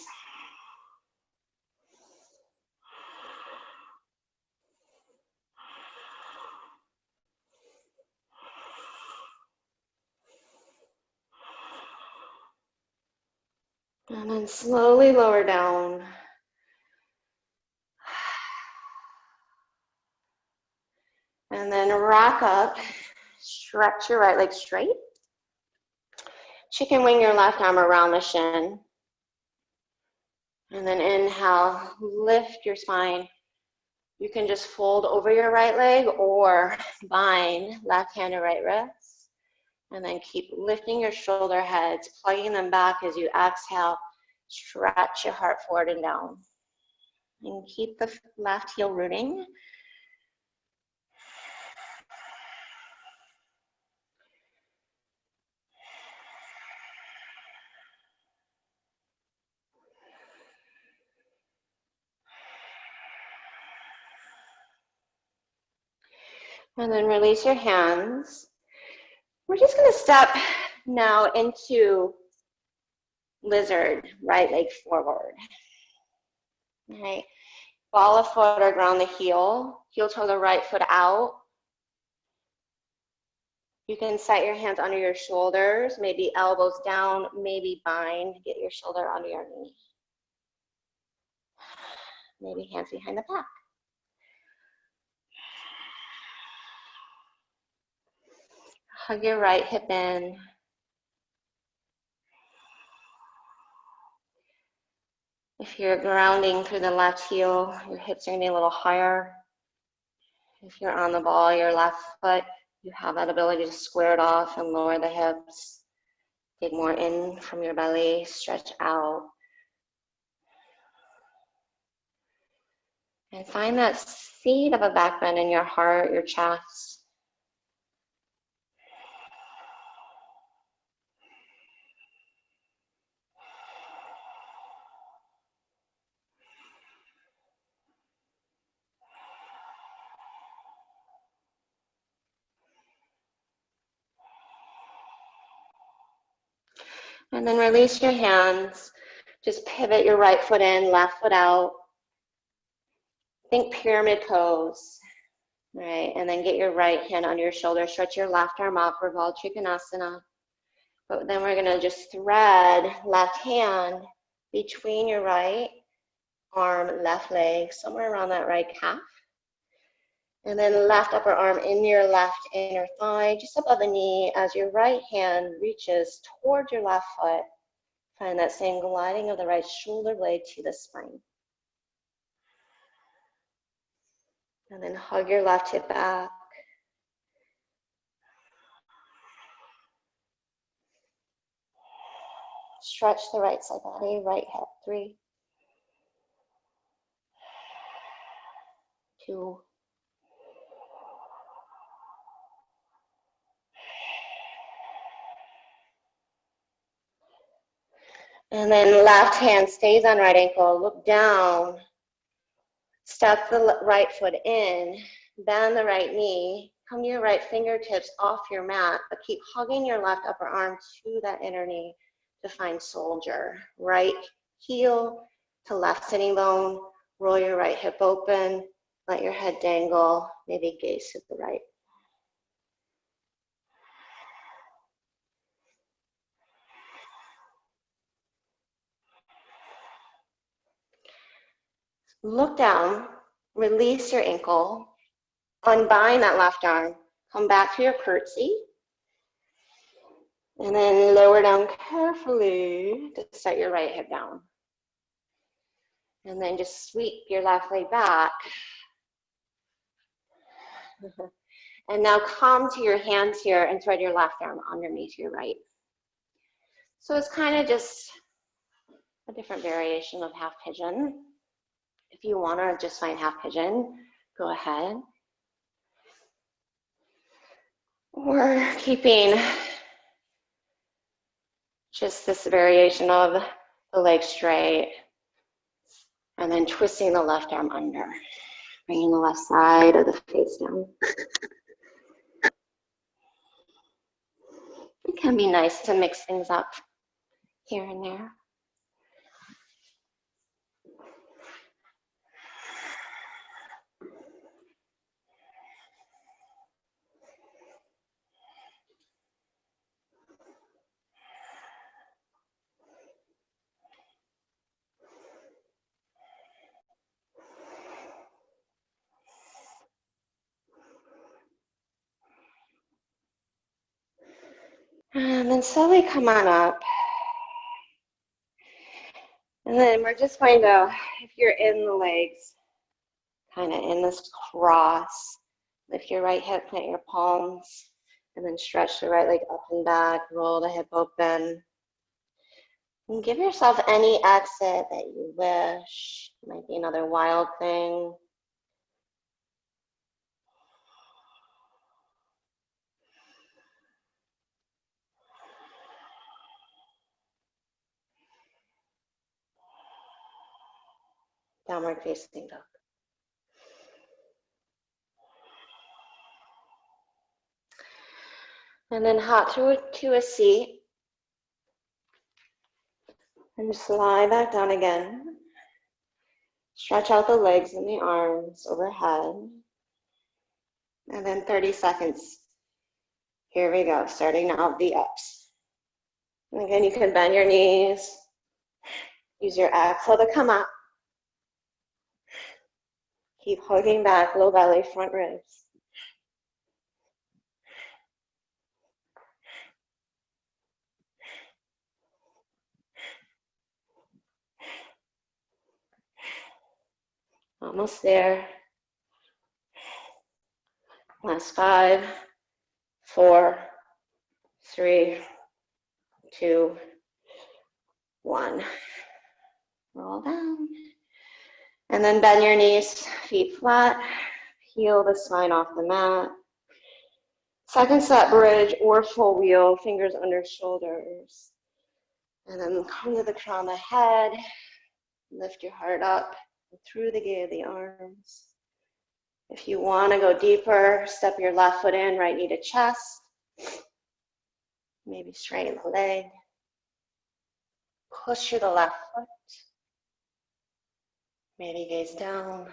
And then slowly lower down. And then rock up. Stretch your right leg straight. Chicken wing your left arm around the shin. And then inhale, lift your spine. You can just fold over your right leg or bind left hand to right wrist. And then keep lifting your shoulder heads, plugging them back as you exhale. Stretch your heart forward and down. And keep the left heel rooting. And then release your hands. We're just going to step now into lizard, right leg forward. All right. Ball of foot or ground the heel. Heel toe the right foot out. You can set your hands under your shoulders, maybe elbows down, maybe bind. Get your shoulder under your knee. Maybe hands behind the back. Hug your right hip in. If you're grounding through the left heel, your hips are going to be a little higher. If you're on the ball, your left foot, you have that ability to square it off and lower the hips. Dig more in from your belly, stretch out. And find that seed of a back bend in your heart, your chest. And then release your hands. Just pivot your right foot in, left foot out. Think pyramid pose. All right, and then get your right hand under your shoulder. Stretch your left arm up, Revolve Trikonasana. But then we're gonna just thread left hand between your right arm, left leg, somewhere around that right calf. And then left upper arm in your left inner thigh, just above the knee as your right hand reaches towards your left foot. Find that same gliding of the right shoulder blade to the spine. And then hug your left hip back. Stretch the right side body, right hip. 3, 2, and then left hand stays on right ankle. Look down. Step the right foot in. Bend the right knee. Come to your right fingertips off your mat, but keep hugging your left upper arm to that inner knee to find soldier. Right heel to left sitting bone. Roll your right hip open. Let your head dangle. Maybe gaze to the right. Look down. Release your ankle. Unbind that left arm. Come back to your curtsy. And then lower down carefully to set your right hip down. And then just sweep your left leg back. And now come to your hands here and thread your left arm underneath your right. So it's kind of just a different variation of half pigeon. If you want to just find half pigeon, go ahead. We're keeping just this variation of the leg straight and then twisting the left arm under, bringing the left side of the face down. It can be nice to mix things up here and there. And then slowly come on up. And then we're just going to, if you're in the legs, kind of in this cross, lift your right hip, plant your palms, and then stretch the right leg up and back, roll the hip open. And give yourself any exit that you wish. Might be another wild thing. Downward facing dog. And then hop to a seat. And slide back down again. Stretch out the legs and the arms overhead. And then 30 seconds. Here we go, starting now the ups. And again, you can bend your knees. Use your exhale to come up. Keep hugging back, low belly, front ribs. Almost there. Last 5, 4, 3, 2, 1. Roll down. And then bend your knees, feet flat. Peel the spine off the mat. Second set bridge or full wheel, fingers under shoulders. And then come to the crown of the head. Lift your heart up through the gate of the arms. If you want to go deeper, step your left foot in, right knee to chest. Maybe straighten the leg. Push through the left foot. Maybe gaze down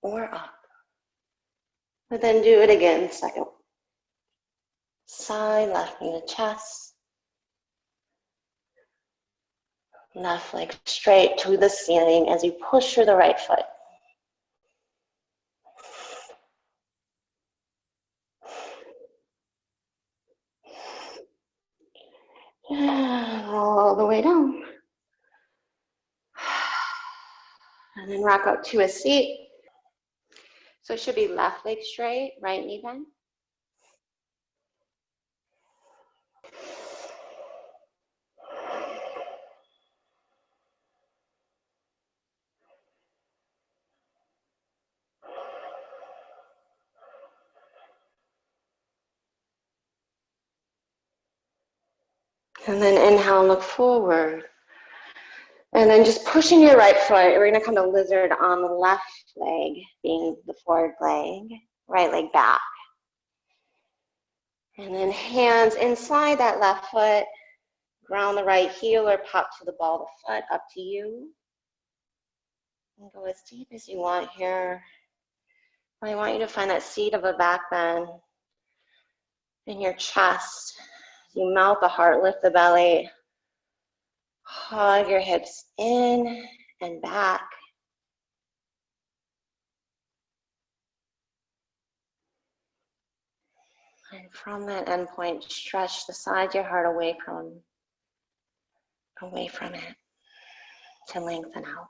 or up. But then do it again, second. Side, left knee to chest. Left leg straight to the ceiling as you push through the right foot. And roll all the way down. And then rock up to a seat. So it should be left leg straight, right knee bend. And then inhale, look forward. And then just pushing your right foot, we're gonna come to lizard on the left leg, being the forward leg, right leg back. And then hands inside that left foot, ground the right heel or pop to the ball of the foot, up to you. And go as deep as you want here. I want you to find that seat of a back bend in your chest. You melt the heart, lift the belly, hug your hips in and back. And from that end point, stretch the side of your heart away from it to lengthen out.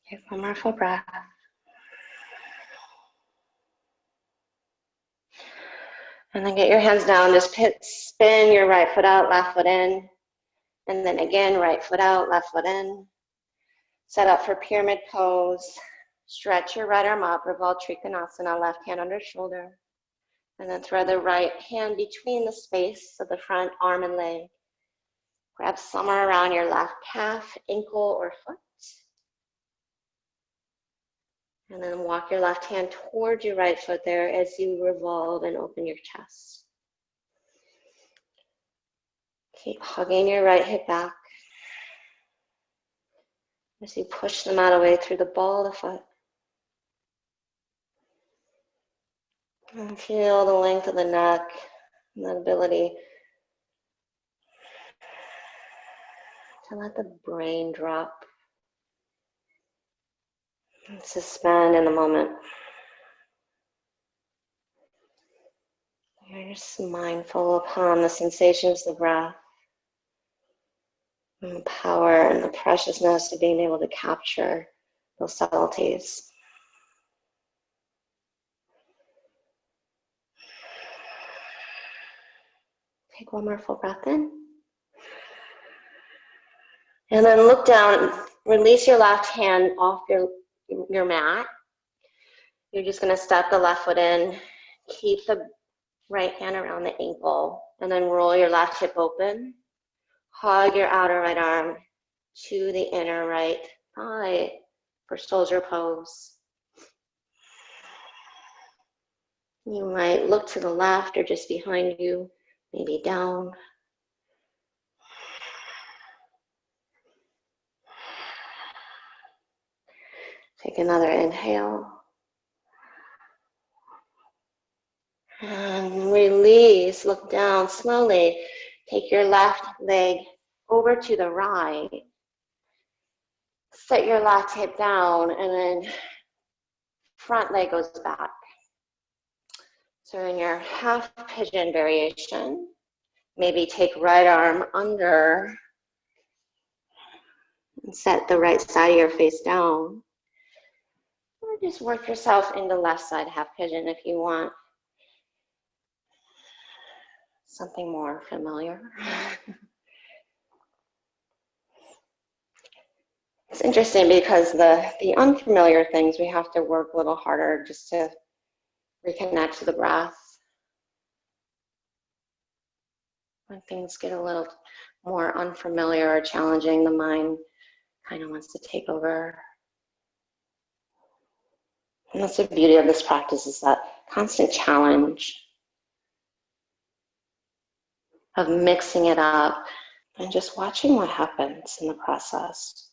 Take one more full breath. And then get your hands down, just spin your right foot out, left foot in. And then again, right foot out, left foot in. Set up for pyramid pose. Stretch your right arm up, revolve Trikonasana, left hand under shoulder. And then thread the right hand between the space of the front arm and leg. Grab somewhere around your left calf, ankle, or foot. And then walk your left hand towards your right foot there as you revolve and open your chest. Keep hugging your right hip back as you push the mat away through the ball of the foot. And feel the length of the neck and the ability to let the brain drop and suspend in the moment. You're just mindful upon the sensations of the breath and the power and the preciousness of being able to capture those subtleties. Take one more full breath in. And then look down, release your left hand off your mat. You're just gonna step the left foot in, keep the right hand around the ankle, and then roll your left hip open. Hug your outer right arm to the inner right thigh for soldier pose. You might look to the left or just behind you, maybe down. Take another inhale. And release, look down slowly. Take your left leg over to the right. Set your left hip down and then front leg goes back. So in your half pigeon variation, maybe take right arm under and set the right side of your face down. Or just work yourself into left side half pigeon if you want something more familiar. It's interesting because the unfamiliar things we have to work a little harder just to reconnect to the breath. When things get a little more unfamiliar or challenging, the mind kind of wants to take over. And that's the beauty of this practice, is that constant challenge of mixing it up and just watching what happens in the process.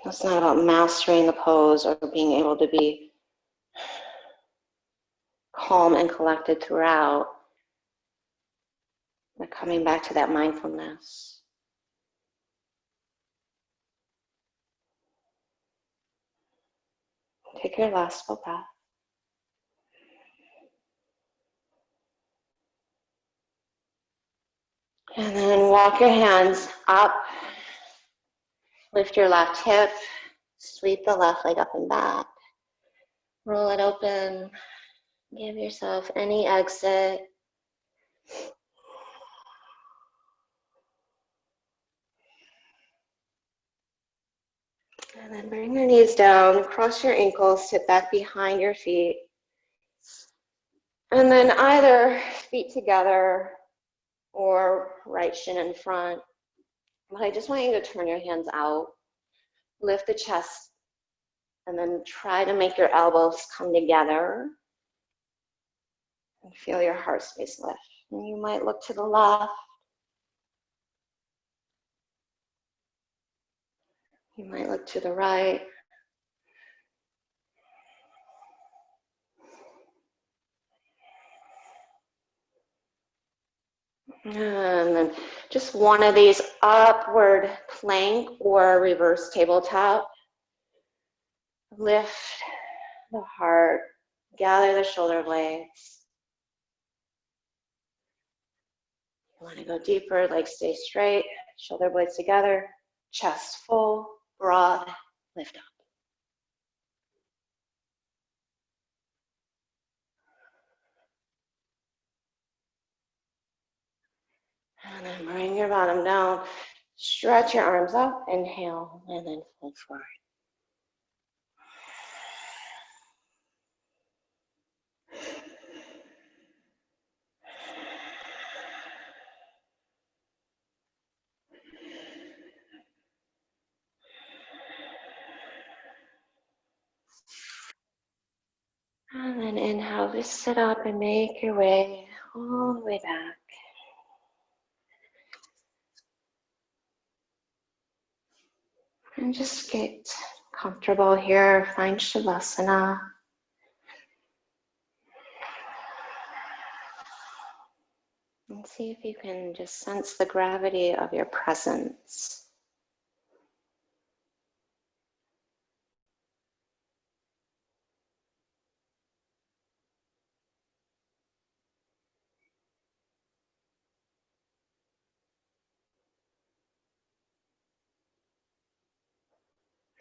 It's not about mastering the pose or being able to be calm and collected throughout. We're coming back to that mindfulness. Take your last full breath. And then walk your hands up. Lift your left hip. Sweep the left leg up and back. Roll it open. Give yourself any exit. And then bring your knees down, cross your ankles, sit back behind your feet. And then either feet together or right shin in front. But I just want you to turn your hands out, lift the chest, and then try to make your elbows come together. And feel your heart space lift. And you might look to the left. You might look to the right. And then just one of these upward plank or reverse tabletop. Lift the heart, gather the shoulder blades. You want to go deeper, legs stay straight, shoulder blades together, chest full, broad, lift up. And then bring your bottom down, stretch your arms up, inhale, and then fold forward. And then inhale, just sit up and make your way all the way back. And just get comfortable here, find Shavasana. And see if you can just sense the gravity of your presence.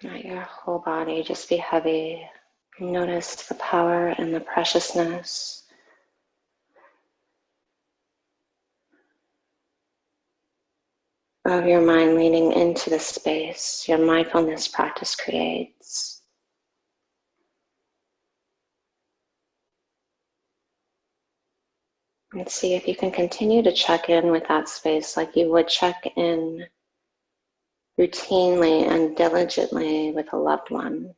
Not your whole body, just be heavy. Notice the power and the preciousness of your mind leaning into the space your mindfulness practice creates. And see if you can continue to check in with that space like you would check in routinely and diligently with a loved one.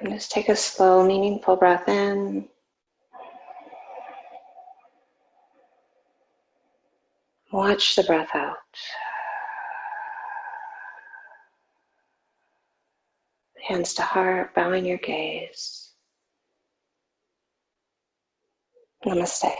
And just take a slow, meaningful breath in. Watch the breath out. Hands to heart, bowing your gaze. Namaste.